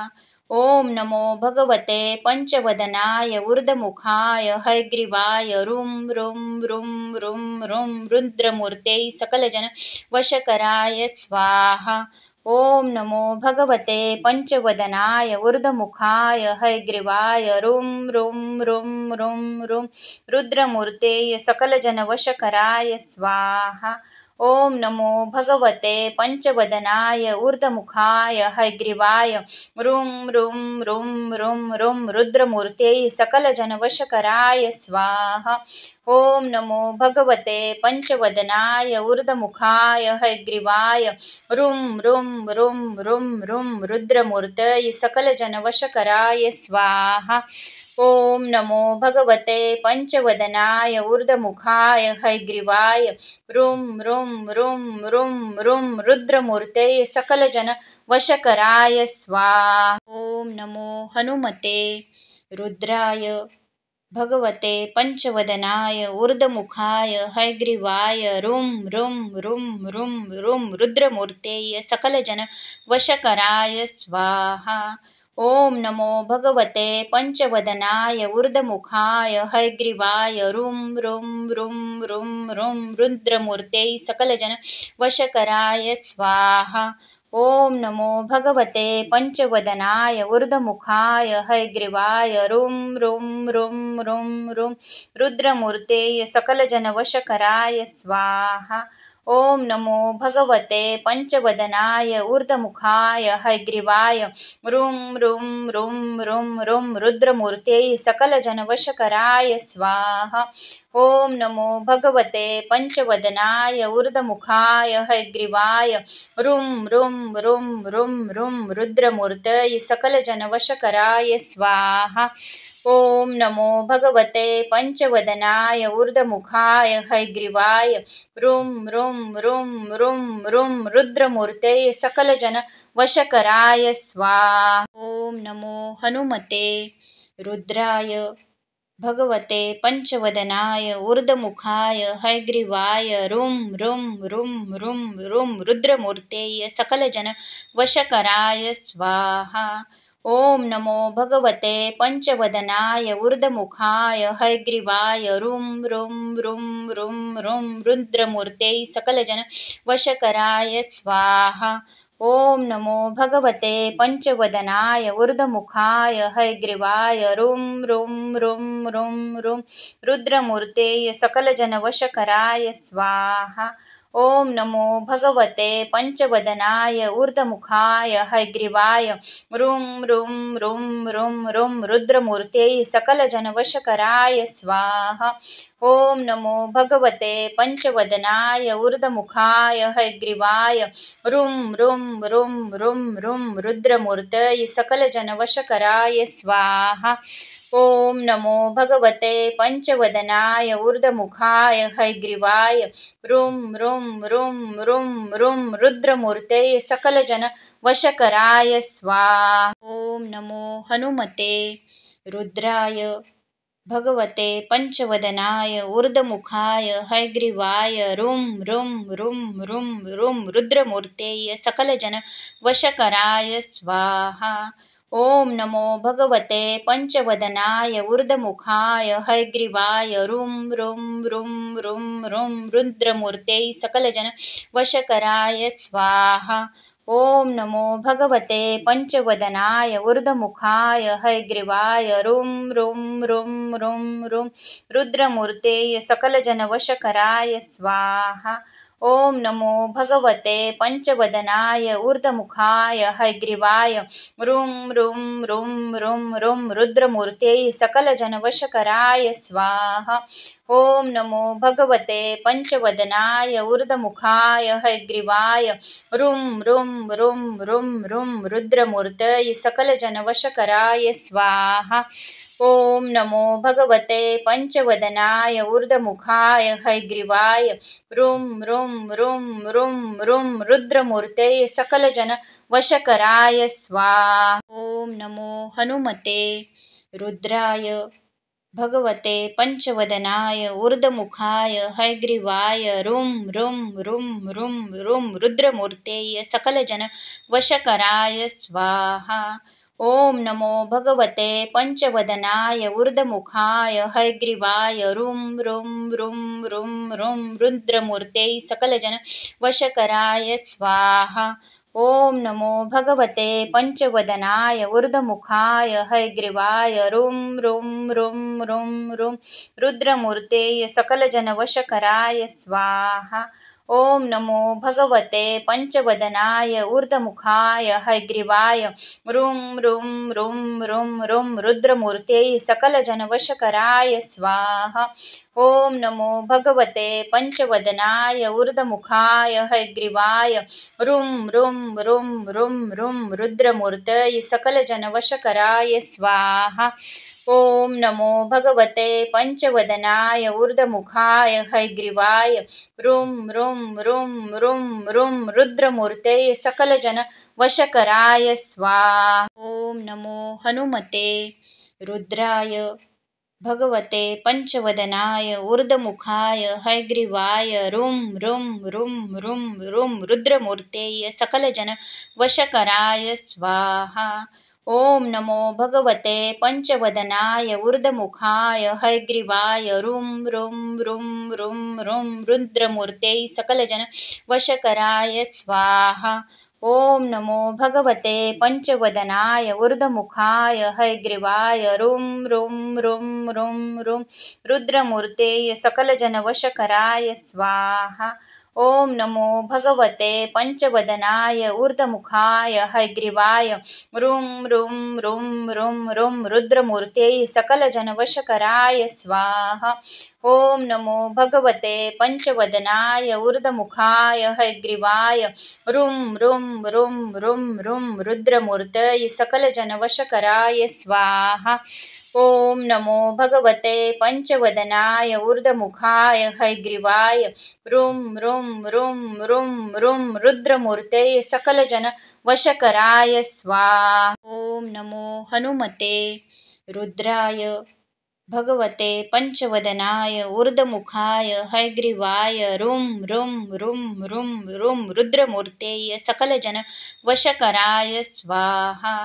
ओम नमो भगवते पंचवदनाय ऊर्ध्वमुखाय हयग्रीवाय रुं रुं रुं रुं रुं रुद्रमूर्ते सकलजन वशकराय स्वाहा। ओम नमो भगवते पंचवदनाय ऊर्ध्वमुखाय हयग्रीवाय रुं रुं रुं रुं रुं रुद्रमूर्ते सकलजनवशकराय स्वाहा। ओम नमो भगवते पंचवदनाय ऊर्ध्वमुखाय हयग्रीवाय रुं रुं रुं रुं रुं रुद्रमूर्ते सकलजनवशकराय स्वाहा। ओम नमो भगवते पंचवदनाय ऊर्ध्वमुखाय हयग्रीवाय रुं रुं रुं रुं रुं रुद्रमूर्तये सकलजनवशकराय स्वाहा। ओम नमो भगवते पंचवदनाय ऊर्ध्वमुखाय हयग्रीवाय रुं रुं रुं रुं रुं रुद्रमूर्तये सकलजन वशकराय स्वाहा। ओम नमो हनुमते रुद्राय भगवते पंचवदनाय ऊर्ध्वमुखाय हयग्रीवाय रुं रुं रुं रुं रुं रुद्रमूर्ते सकलजन वशकराय स्वाहा। ओम नमो भगवते पंचवदनाय ऊर्ध्वमुखाय हयग्रीवाय रुं रुं रुं रुं रुं रुद्रमूर्ते सकलजन वशकराय स्वाहा। ओम नमो भगवते पंचवदनाय ऊर्ध्वमुखाय हयग्रीवाय रुं रुं रुं रुं रुं रुद्रमूर्ते सकलजनवशकराय स्वाहा। ओम नमो भगवते पंचवदनाय ऊर्ध्वमुखाय हयग्रीवाय रुं रुं रुं रुं रुं रुद्रमूर्ते सकलजनवशकराय स्वाहा। ओम नमो भगवते पंचवदनाय ऊर्ध्वमुखाय हयग्रीवाय रुं रुं रुं रुं रुं रुद्रमूर्तये सकलजनवशकराय स्वाहा। ओम नमो भगवते पंचवदनाय ऊर्ध्वमुखाय हयग्रीवाय रुं रुं रुं रुं रुं रुद्रमूर्ते सकलजन वशकराय स्वाहा। ओम नमो हनुमते रुद्राय भगवते पंचवदनाय ऊर्ध्वमुखाय हयग्रीवाय रुं रुं रुं रुं रुं रुद्रमूर्ते सकलजन वशकराय स्वाहा। ओम नमो भगवते पंचवदनाय ऊर्ध्वमुखाय हयग्रीवाय रुं रुं रुं रुं रुं रुद्रमूर्ते सकलजन वशकराय स्वाहा। ओम नमो भगवते पंचवदनाय ऊर्ध्वमुखाय हयग्रीवाय रुं रुं रुं रुं रुं रुद्रमूर्ते सकलजनवशकराय स्वाहा। ओम नमो भगवते पंचवदनाय ऊर्ध्वमुखाय हयग्रीवाय रुं रुं रुं रुं रुं रुद्रमूर्ते सकलजनवशकराय स्वाहा। ओम नमो भगवते पंचवदनाय ऊर्ध्वमुखाय हयग्रीवाय रुं रुं रुं रुं रुं रुद्रमूर्तये सकलजनवशकराय स्वाहा। ओम नमो भगवते पंचवदनाय ऊर्ध्वमुखाय हयग्रीवाय रुं रुं रुं रुं रुं रुद्रमूर्ते सकलजन वशकराय स्वाहा। ओम नमो हनुमते रुद्राय भगवते पंचवदनाय ऊर्ध्वमुखाय हयग्रीवाय रुं रुं रुं रुं रुं रुद्रमूर्ते सकलजन वशकराय स्वाहा। ओम नमो भगवते पंचवदनाय ऊर्ध्वमुखाय हयग्रीवाय रुं रुं रुं रुं रुं रुद्रमूर्ते सकलजन वशकराय स्वाहा। ओम नमो भगवते पंचवदनाय ऊर्ध्वमुखाय हयग्रीवाय रुं रुं रुं रुं रुं रुद्रमूर्ते सकलजनवशकराय स्वाहा। ओम नमो भगवते पंचवदनाय ऊर्ध्वमुखाय हयग्रीवाय रुं रुं रुं रुं रुं रुद्रमूर्ते सकलजनवशकराय स्वाहा। ओम नमो भगवते पंचवदनाय ऊर्ध्वमुखाय हयग्रीवाय रुं रुं रुं रुं रुं रुद्रमूर्तये सकलजनवशकराय स्वाहा। ओम नमो भगवते पंचवदनाय ऊर्ध्वमुखाय हयग्रीवाय रुं रुं रुं रुं रुं रुद्रमूर्ते सकलजन वशकराय स्वाहा। ओम नमो हनुमते रुद्राय भगवते पंचवदनाय ऊर्ध्वमुखाय हयग्रीवाय रुं रुं रुं रुं रुं रुद्रमूर्ते सकलजन वशकराय स्वाहा। ओम नमो भगवते पंचवदनाय ऊर्ध्वमुखाय हयग्रीवाय रुं रुं रुं रुं रुं रुद्रमूर्ते सकलजन वशकराय स्वाहा। ओम नमो भगवते पंचवदनाय ऊर्ध्वमुखाय हयग्रीवाय रुं रुं रुं रुं रुं रुद्रमूर्ते सकलजनवशकराय स्वाहा। ओम नमो भगवते पंचवदनाय ऊर्ध्वमुखाय हयग्रीवाय रुं रुं रुं रुं रुं रुद्रमूर्ते सकलजनवशकराय स्वाहा। ओम नमो भगवते पंचवदनाय ऊर्ध्वमुखाय हयग्रीवाय रुं रुं रुं रुं रुं रुद्रमूर्ते सकलजनवशकराय स्वाहा। ओम नमो भगवते पंचवदनाय ऊर्ध्वमुखाय हयग्रीवाय रुं रुं रुं रुं रुं रुद्रमूर्ते सकलजन वशकराय स्वाहा। ओम नमो हनुमते रुद्राय भगवते पंचवदनाय ऊर्ध्वमुखाय हयग्रीवाय रुं रुं रुं रुं रुं रुद्रमूर्ते सकलजन वशकराय स्वाहा। ओम नमो भगवते पंचवदनाय ऊर्ध्वमुखाय हयग्रीवाय रुं रुं रुं रुं रुं रुद्रमूर्ते सकलजन वशकराय स्वाहा। ओम नमो भगवते पंचवदनाय ऊर्ध्वमुखाय हयग्रीवाय रुं रुं रुं रुं रुं रुद्रमूर्ते सकलजनवशकराय स्वाहा। ओम नमो भगवते पंचवदनाय ऊर्ध्वमुखाय हयग्रीवाय रुं रुं रुं रुं रुं रुद्रमूर्ते सकलजनवशकराय स्वाहा। ओम नमो भगवते पंचवदनाय ऊर्ध्वमुखाय हयग्रीवाय रुं रुं रुं रुं रुं रुद्रमूर्ते सकलजनवशकराय स्वाहा। ओम नमो भगवते पंचवदनाय ऊर्ध्वमुखाय हयग्रीवाय रुं रुं रुं रुं रुं रुद्रमूर्ते सकलजन वशकराय स्वाहा। ओम नमो हनुमते रुद्राय भगवते पंचवदनाय ऊर्ध्वमुखाय हयग्रीवाय रुं रुं रुं रुं रुं रुद्रमूर्ते सकलजन वशकराय स्वाहा।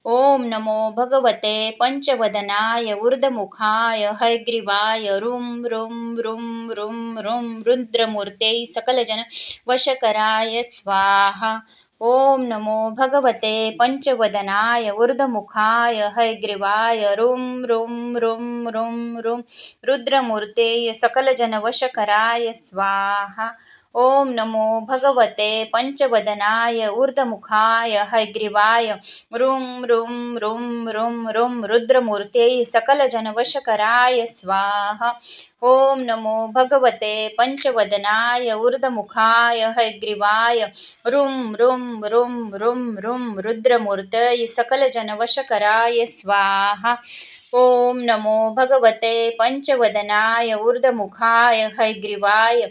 ओम नमो भगवते पंचवदनाय ऊर्ध्वमुखाय हयग्रीवाय रुं रुं रुं रुं रुं रुद्रमूर्ते सकलजन वशकराय स्वाहा। ओम नमो भगवते पंचवदनाय ऊर्ध्वमुखाय हयग्रीवाय रुं रुं रुं रुं रुं रुद्रमूर्ते सकलजनवशकराय स्वाहा। ओम नमो भगवते पंचवदनाय ऊर्ध्वमुखाय हयग्रीवाय रुं रुं रुं रुं रुं रुद्रमूर्ते सकलजनवशकराय स्वाहा। ओम नमो भगवते पंचवदनाय ऊर्ध्वमुखाय हयग्रीवाय रुं रुं रुं रुं रुं रुद्रमूर्ते सकलजनवशकराय स्वाहा। ओम नमो भगवते पंचवदनाय ऊर्ध्वमुखाय हयग्रीवाय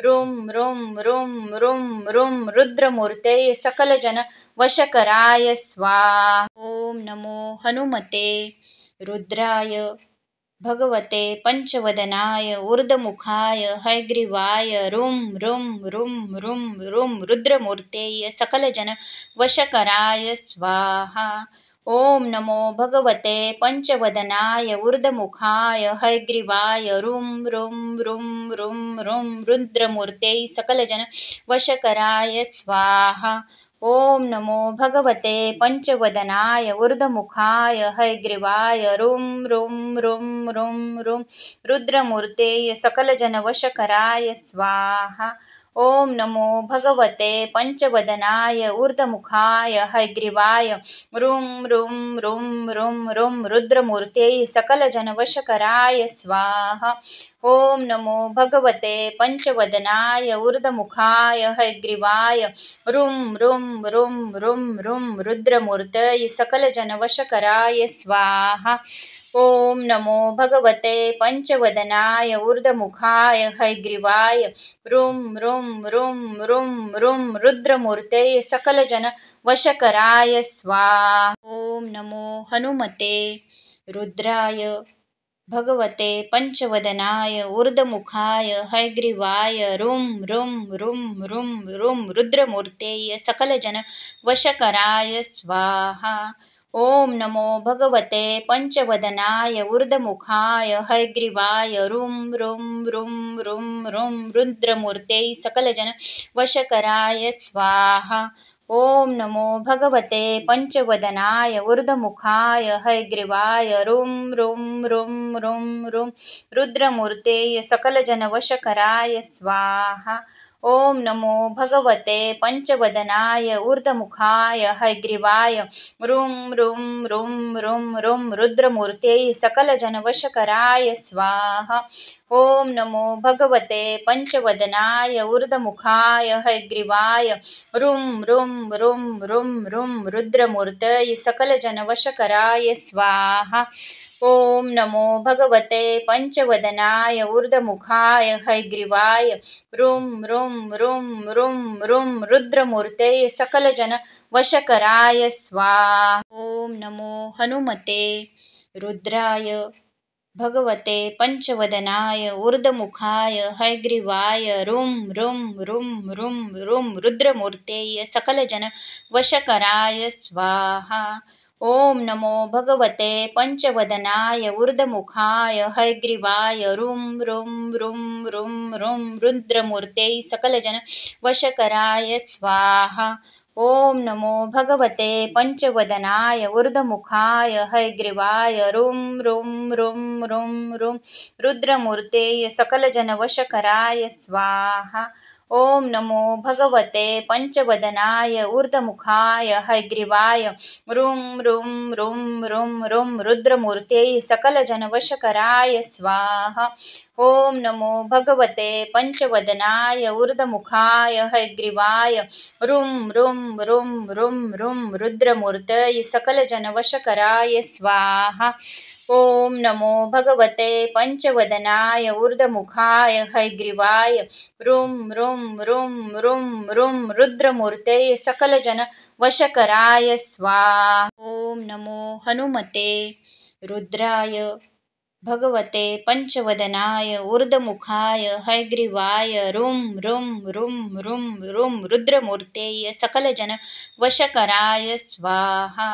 रुं रुं रुं रुं रुं रुद्रमूर्ते सकलजन वशकराय स्वाहा। ओम नमो हनुमते रुद्राय भगवते पंचवदनाय ऊर्ध्वमुखाय हयग्रीवाय रुं रुं रुं रुं रुं रुद्रमूर्ते सकलजन वशकराय स्वाहा। ओम नमो भगवते पंचवदनाय ऊर्ध्वमुखाय हयग्रीवाय रुं रुं रुं रुं रुं रुद्रमूर्ते सकलजन वशकराय स्वाहा। ओम नमो भगवते पंचवदनाय ऊर्ध्वमुखाय हयग्रीवाय रुं रुं रुं रुं रुं रुद्रमूर्ते सकलजनवशकराय स्वाहा। ओम नमो भगवते पंचवदनाय ऊर्ध्वमुखाय हयग्रीवाय रुं रुं रुं रुं रुं रुद्रमूर्ते सकलजनवशकराय स्वाहा। ओम नमो भगवते पंचवदनाय ऊर्ध्वमुखाय हयग्रीवाय रुं रुं रुं रुं रुं रुद्रमूर्ते सकलजनवशकराय स्वाहा। ओम नमो भगवते पंचवदनाय ऊर्ध्वमुखाय हयग्रीवाय रुं रुं रुं रुं रुं रुद्रमूर्ते सकलजन वशकराय स्वाहा। ओम नमो हनुमते रुद्राय भगवते पंचवदनाय ऊर्ध्वमुखाय हयग्रीवाय रुं रुं रुं रुं रुं रुद्रमूर्ते सकलजन वशकराय स्वाहा। ओम नमो भगवते पंचवदनाय ऊर्ध्वमुखाय हयग्रीवाय रुं रुं रुं रुं रुं रुद्रमूर्ते सकलजन वशकराय स्वाहा। ओम नमो भगवते पंचवदनाय ऊर्ध्वमुखाय हयग्रीवाय रुं रुं रुं रुं रुं रुद्रमूर्ते सकलजनवशकराय स्वाहा। ओम नमो भगवते पंचवदनाय ऊर्ध्वमुखाय हयग्रीवाय रुं रुं रुं रुं रुं रुद्रमूर्ते सकलजनवशकराय स्वाहा। ओम नमो भगवते पंचवदनाय ऊर्ध्वमुखाय हयग्रीवाय रुं रुं रुं रुं रुं रुद्रमूर्तये सकलजनवशकराय स्वाहा। ओम नमो भगवते पंचवदनाय ऊर्ध्वमुखाय हयग्रीवाय रुं रुं रुं रुं रुं रुद्रमूर्ते सकलजन वशकराय स्वाहा। ओम नमो हनुमते रुद्राय भगवते पंचवदनाय ऊर्ध्वमुखाय हयग्रीवाय रुं रुं रुं रुं रुं रुद्रमूर्ते सकलजन वशकराय स्वाहा। ओम नमो भगवते पंचवदनाय ऊर्ध्वमुखाय हयग्रीवाय रुं रुं रुं रुं रुं रुद्रमूर्ते सकलजन वशकराय स्वाहा। ओम नमो भगवते पंचवदनाय ऊर्ध्वमुखाय हयग्रीवाय रुं रुं रुं रुं रुं रुद्रमूर्ते सकलजनवशकराय स्वाहा। ओम नमो भगवते पंचवदनाय ऊर्ध्वमुखाय हयग्रीवाय रुं रुं रुं रुं रुं रुद्रमूर्ते सकलजनवशकराय स्वाहा। ओम नमो भगवते पंचवदनाय ऊर्ध्वमुखाय हयग्रीवाय रुं रुं रुं रुं रुं रुद्रमूर्तये सकलजनवशकराय स्वाहा। ओम नमो भगवते पंचवदनाय ऊर्ध्वमुखाय हयग्रीवाय रुं रुं रुं रुं रुं रुद्रमूर्ते सकलजन वशकराय स्वाहा। ओम नमो हनुमते रुद्राय भगवते पंचवदनाय ऊर्ध्वमुखाय हयग्रीवाय रुं रुं रुं रुं रुं रुद्रमूर्ते सकलजन वशकराय स्वाहा।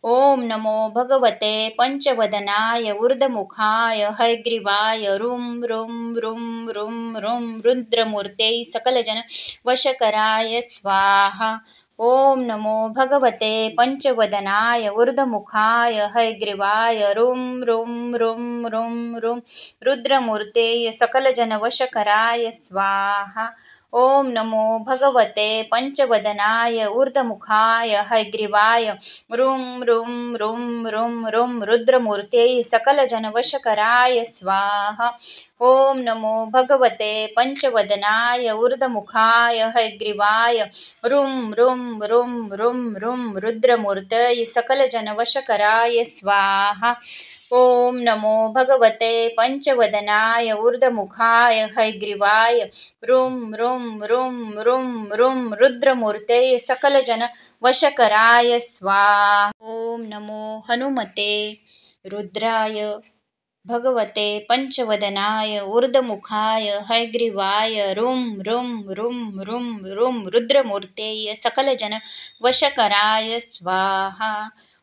ओम नमो भगवते पंचवदनाय ऊर्ध्वमुखाय हयग्रीवाय रुं रुं रुं रुं रुं रुद्रमूर्ते सकलजन वशकराय स्वाहा। ओम नमो भगवते पंचवदनाय ऊर्ध्वमुखाय हयग्रीवाय रुं रुं रुं रुं रुं रुद्रमूर्ते सकलजनवशकराय स्वाहा। ओम नमो भगवते पंचवदनाय ऊर्ध्वमुखाय हयग्रीवाय रुं रुं रुं रुं रुं रुद्रमूर्ते सकलजनवशकराय स्वाहा। ओम नमो भगवते पंचवदनाय ऊर्ध्वमुखाय हयग्रीवाय रुं रुं रुं रुं रुं रुद्रमूर्तये सकलजनवशकराय स्वाहा। ओम नमो भगवते पंचवदनाय ऊर्ध्वमुखाय हयग्रीवाय रुं रुं रुं रुं रुं रुद्रमूर्ते सकलजन वशकराय स्वाहा। ओम नमो हनुमते रुद्राय भगवते पंचवदनाय ऊर्ध्वमुखाय हयग्रीवाय रुं रुं रुं रुं रुं रुद्रमूर्ते सकलजन वशकराय स्वाहा।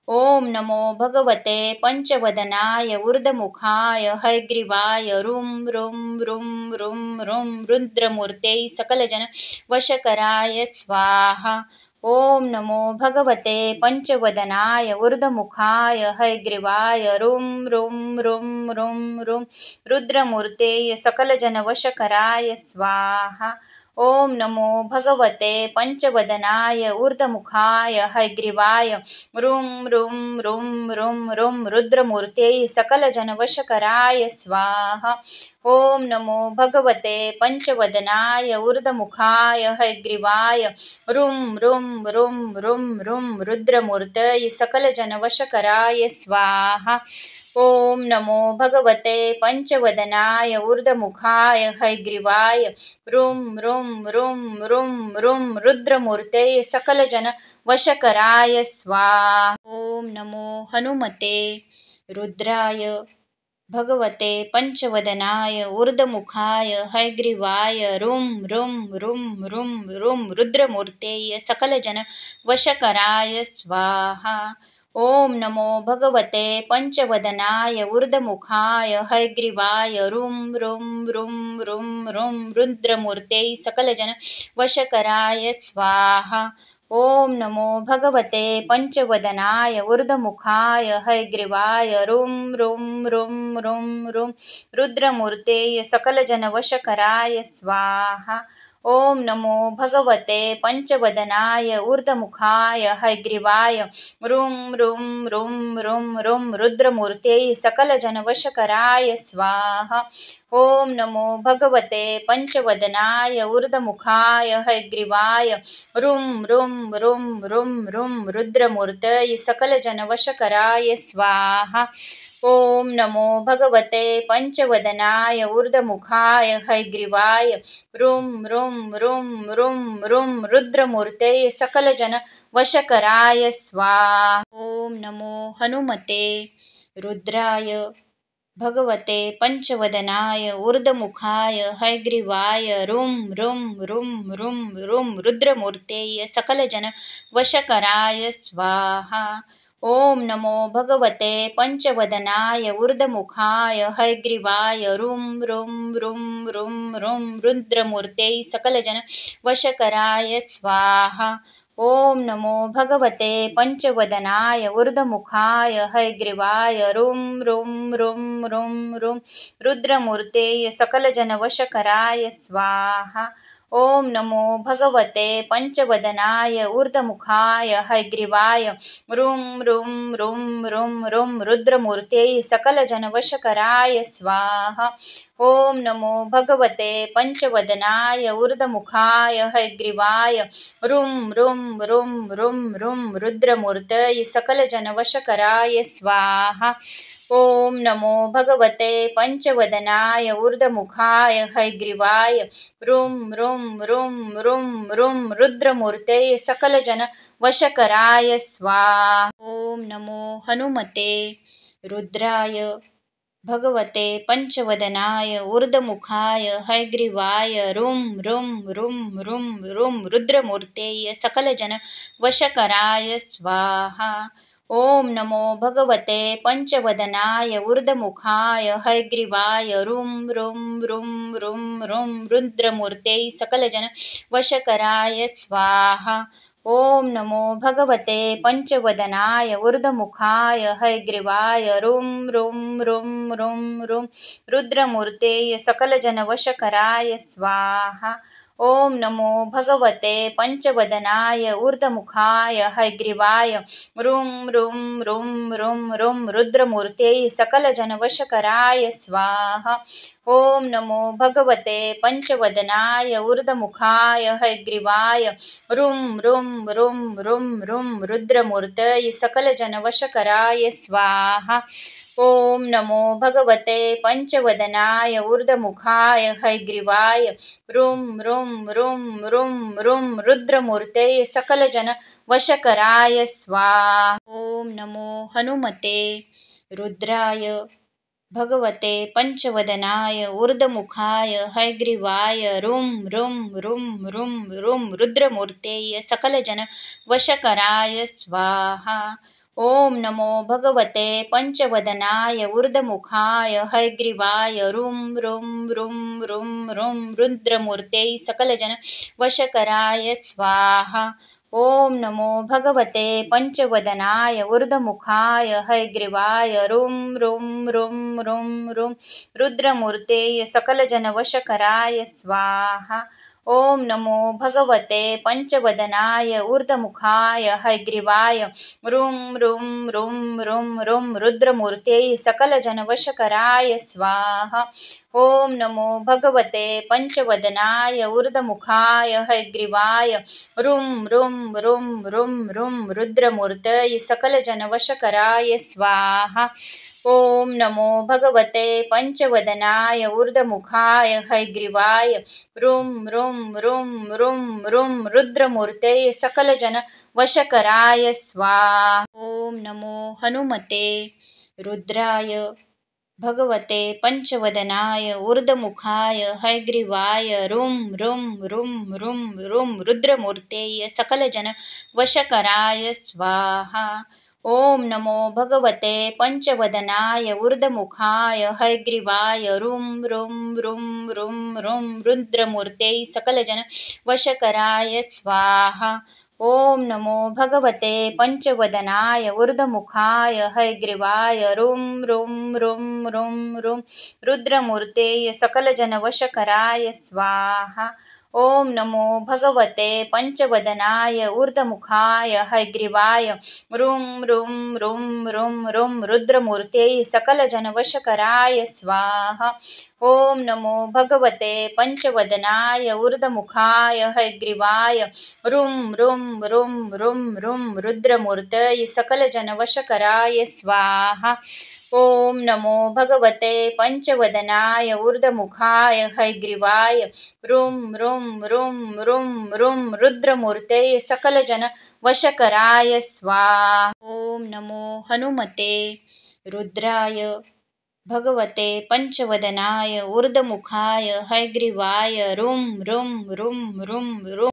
ओम नमो भगवते पंचवदनाय ऊर्ध्वमुखाय हयग्रीवाय रुं रुं रुं रुं रुं रुद्रमूर्ते सकलजन वशकराय स्वाहा। ओम नमो भगवते पंचवदनाय ऊर्ध्वमुखाय हयग्रीवाय रुं रुं रुं रुं रुं रुद्रमूर्ते सकलजनवशकराय स्वाहा। ओम नमो भगवते पंचवदनाय ऊर्ध्वमुखाय हयग्रीवाय रुं रुं रुं रुं रुं रुद्रमूर्ते सकलजनवशकराय स्वाहा। ओम नमो भगवते पंचवदनाय ऊर्ध्वमुखाय हयग्रीवाय रुं रुं रुं रुं रुं रुद्रमूर्तये सकलजनवशकराय स्वाहा। ओम नमो भगवते पंचवदनाय ऊर्ध्वमुखाय हयग्रीवाय रुं रुं रुं रुं रुं रुद्रमूर्ते सकलजन वशकराय स्वाहा। ओम नमो हनुमते रुद्राय भगवते पंचवदनाय ऊर्ध्वमुखाय हयग्रीवाय रुं रुं रुं रुं रुं रुद्रमूर्ते सकलजन वशकराय स्वाहा। ओम नमो भगवते पंचवदनाय ऊर्ध्वमुखाय हयग्रीवाय रुं रुं रुं रुं रुं रुद्रमूर्ते सकलजन वशकराय स्वाहा। ओम नमो भगवते पंचवदनाय ऊर्ध्वमुखाय हयग्रीवाय रुं रुं रुं रुं रुं रुद्रमूर्ते सकलजनवशकराय स्वाहा। ओम नमो भगवते पंचवदनाय ऊर्ध्वमुखाय हयग्रीवाय रुं रुं रुं रुं रुं रुद्रमूर्ते सकलजनवशकराय स्वाहा। ओम नमो भगवते पंचवदनाय ऊर्ध्वमुखाय हयग्रीवाय रुं रुं रुं रुं रुं रुद्रमूर्ते सकलजनवशकराय स्वाहा। ओम नमो भगवते पंचवदनाय ऊर्ध्वमुखाय हयग्रीवाय रुं रुं रुं रुं रुं रुद्रमूर्ते सकलजन वशकराय स्वाहा। ओम नमो हनुमते रुद्राय भगवते पंचवदनाय ऊर्ध्वमुखाय हयग्रीवाय रुं रुं रुं रुं रुं रुद्रमूर्ते सकलजन वशकराय स्वाहा। ओम नमो भगवते पंचवदनाय ऊर्ध्वमुखाय हयग्रीवाय रुं रुं रुं रुं रुं रुद्रमूर्ते सकलजन वशकराय स्वाहा। ओम नमो भगवते पंचवदनाय ऊर्ध्वमुखाय हयग्रीवाय रुं रुं रुं रुं रुं रुद्रमूर्ते सकलजनवशकराय स्वाहा। ओम नमो भगवते पंचवदनाय ऊर्ध्वमुखाय हयग्रीवाय रुं रुं रुं रुं रुं रुद्रमूर्ते सकलजनवशकराय स्वाहा। ओम नमो भगवते पंचवदनाय ऊर्ध्वमुखाय हयग्रीवाय रुं रुं रुं रुं रुं रुद्रमूर्ते सकलजनवशकराय स्वाहा। ओम नमो भगवते पंचवदनाय ऊर्ध्वमुखाय हयग्रीवाय रुं रुं रुं रुं रुं रुद्रमूर्ते सकलजन वशकराय स्वाहा। ओम नमो हनुमते रुद्राय भगवते पंचवदनाय ऊर्ध्वमुखाय हयग्रीवाय रुं रुं रुं रुं रुं रुद्रमूर्ते सकलजन वशकराय स्वाहा। ओम नमो भगवते पंचवदनाय ऊर्ध्वमुखाय हयग्रीवाय रुं रुं रुं रुं रुं रुद्रमूर्ते सकलजन वशकराय स्वाहा। ओम नमो भगवते पंचवदनाय ऊर्ध्वमुखाय हयग्रीवाय रुं रुं रुं रुं रुं रुद्रमूर्ते सकलजनवशकराय स्वाहा। ओम नमो भगवते पंचवदनाय ऊर्ध्वमुखाय हयग्रीवाय रुं रुं रुं रुं रुं रुद्रमूर्ते सकलजनवशकराय स्वाहा। ओम नमो भगवते पंचवदनाय ऊर्ध्वमुखाय हयग्रीवाय रुं रुं रुं रुं रुं रुद्रमूर्ते सकलजनवशकराय स्वाहा। ओम नमो भगवते पंचवदनाय ऊर्ध्वमुखाय हयग्रीवाय रुं रुं रुं रुं रुं रुद्रमूर्ते सकलजन वशकराय स्वाहा। ओम नमो हनुमते रुद्राय भगवते पंचवदनाय ऊर्ध्वमुखाय हयग्रीवाय रुं रुं रुं रुं रुं रुद्रमूर्ते सकलजन वशकराय स्वाहा। ओम नमो भगवते पंचवदनाय ऊर्ध्वमुखाय हयग्रीवाय रुं रुं रुं रुं रुं रुद्रमूर्ते सकलजन वशकराय स्वाहा। ओम नमो भगवते पंचवदनाय ऊर्ध्वमुखाय हयग्रीवाय रुं रुं रुं रुं रुं रुद्रमूर्ते सकलजनवशकराय स्वाहा। ओम नमो भगवते पंचवदनाय ऊर्ध्वमुखाय हयग्रीवाय रुं रुं रुं रुं रुं रुद्रमूर्ते सकलजनवशकराय स्वाहा। ओम नमो भगवते पंचवदनाय ऊर्ध्वमुखाय हयग्रीवाय रुं रुं रुं रुं रुं रुद्रमूर्ते सकलजनवशकराय स्वाहा। ओम नमो भगवते पंचवदनाय ऊर्ध्वमुखाय हयग्रीवाय रुं रुं रुं रुं रुं रुद्रमूर्ते सकलजन वशकराय स्वाहा। ओम नमो हनुमते रुद्राय भगवते पंचवदनाय ऊर्ध्वमुखाय हयग्रीवाय रुं रुं रुं रुं रुं रुद्रमूर्ते सकलजन वशकराय स्वाहा। ओम नमो भगवते पंचवदनाय ऊर्ध्वमुखाय हयग्रीवाय रुं रुं रुं रुं रुं रुद्रमूर्ते सकलजन वशकराय स्वाहा। ओम नमो भगवते पंचवदनाय ऊर्ध्वमुखाय हयग्रीवाय रुं रुं रुं रुं रुं रुद्रमूर्ते सकलजनवशकराय स्वाहा। ओम नमो भगवते पंचवदनाय ऊर्ध्वमुखाय हयग्रीवाय रुं रुं रुं रुं रुं रुद्रमूर्ते सकलजनवशकराय स्वाहा। ओम नमो भगवते पंचवदनाय ऊर्ध्वमुखाय हयग्रीवाय रुं रुं रुं रुं रुं रुद्रमूर्तये सकलजनवशकराय स्वाहा। ओम नमो भगवते पंचवदनाय ऊर्ध्वमुखाय हयग्रीवाय रुं रुं रुं रुं रुं रुद्रमूर्ते सकलजन वशकराय स्वाहा। ओम नमो हनुमते रुद्राय भगवते पंचवदनाय ऊर्ध्वमुखाय हयग्रीवाय रुं रुं रुं रुं रुं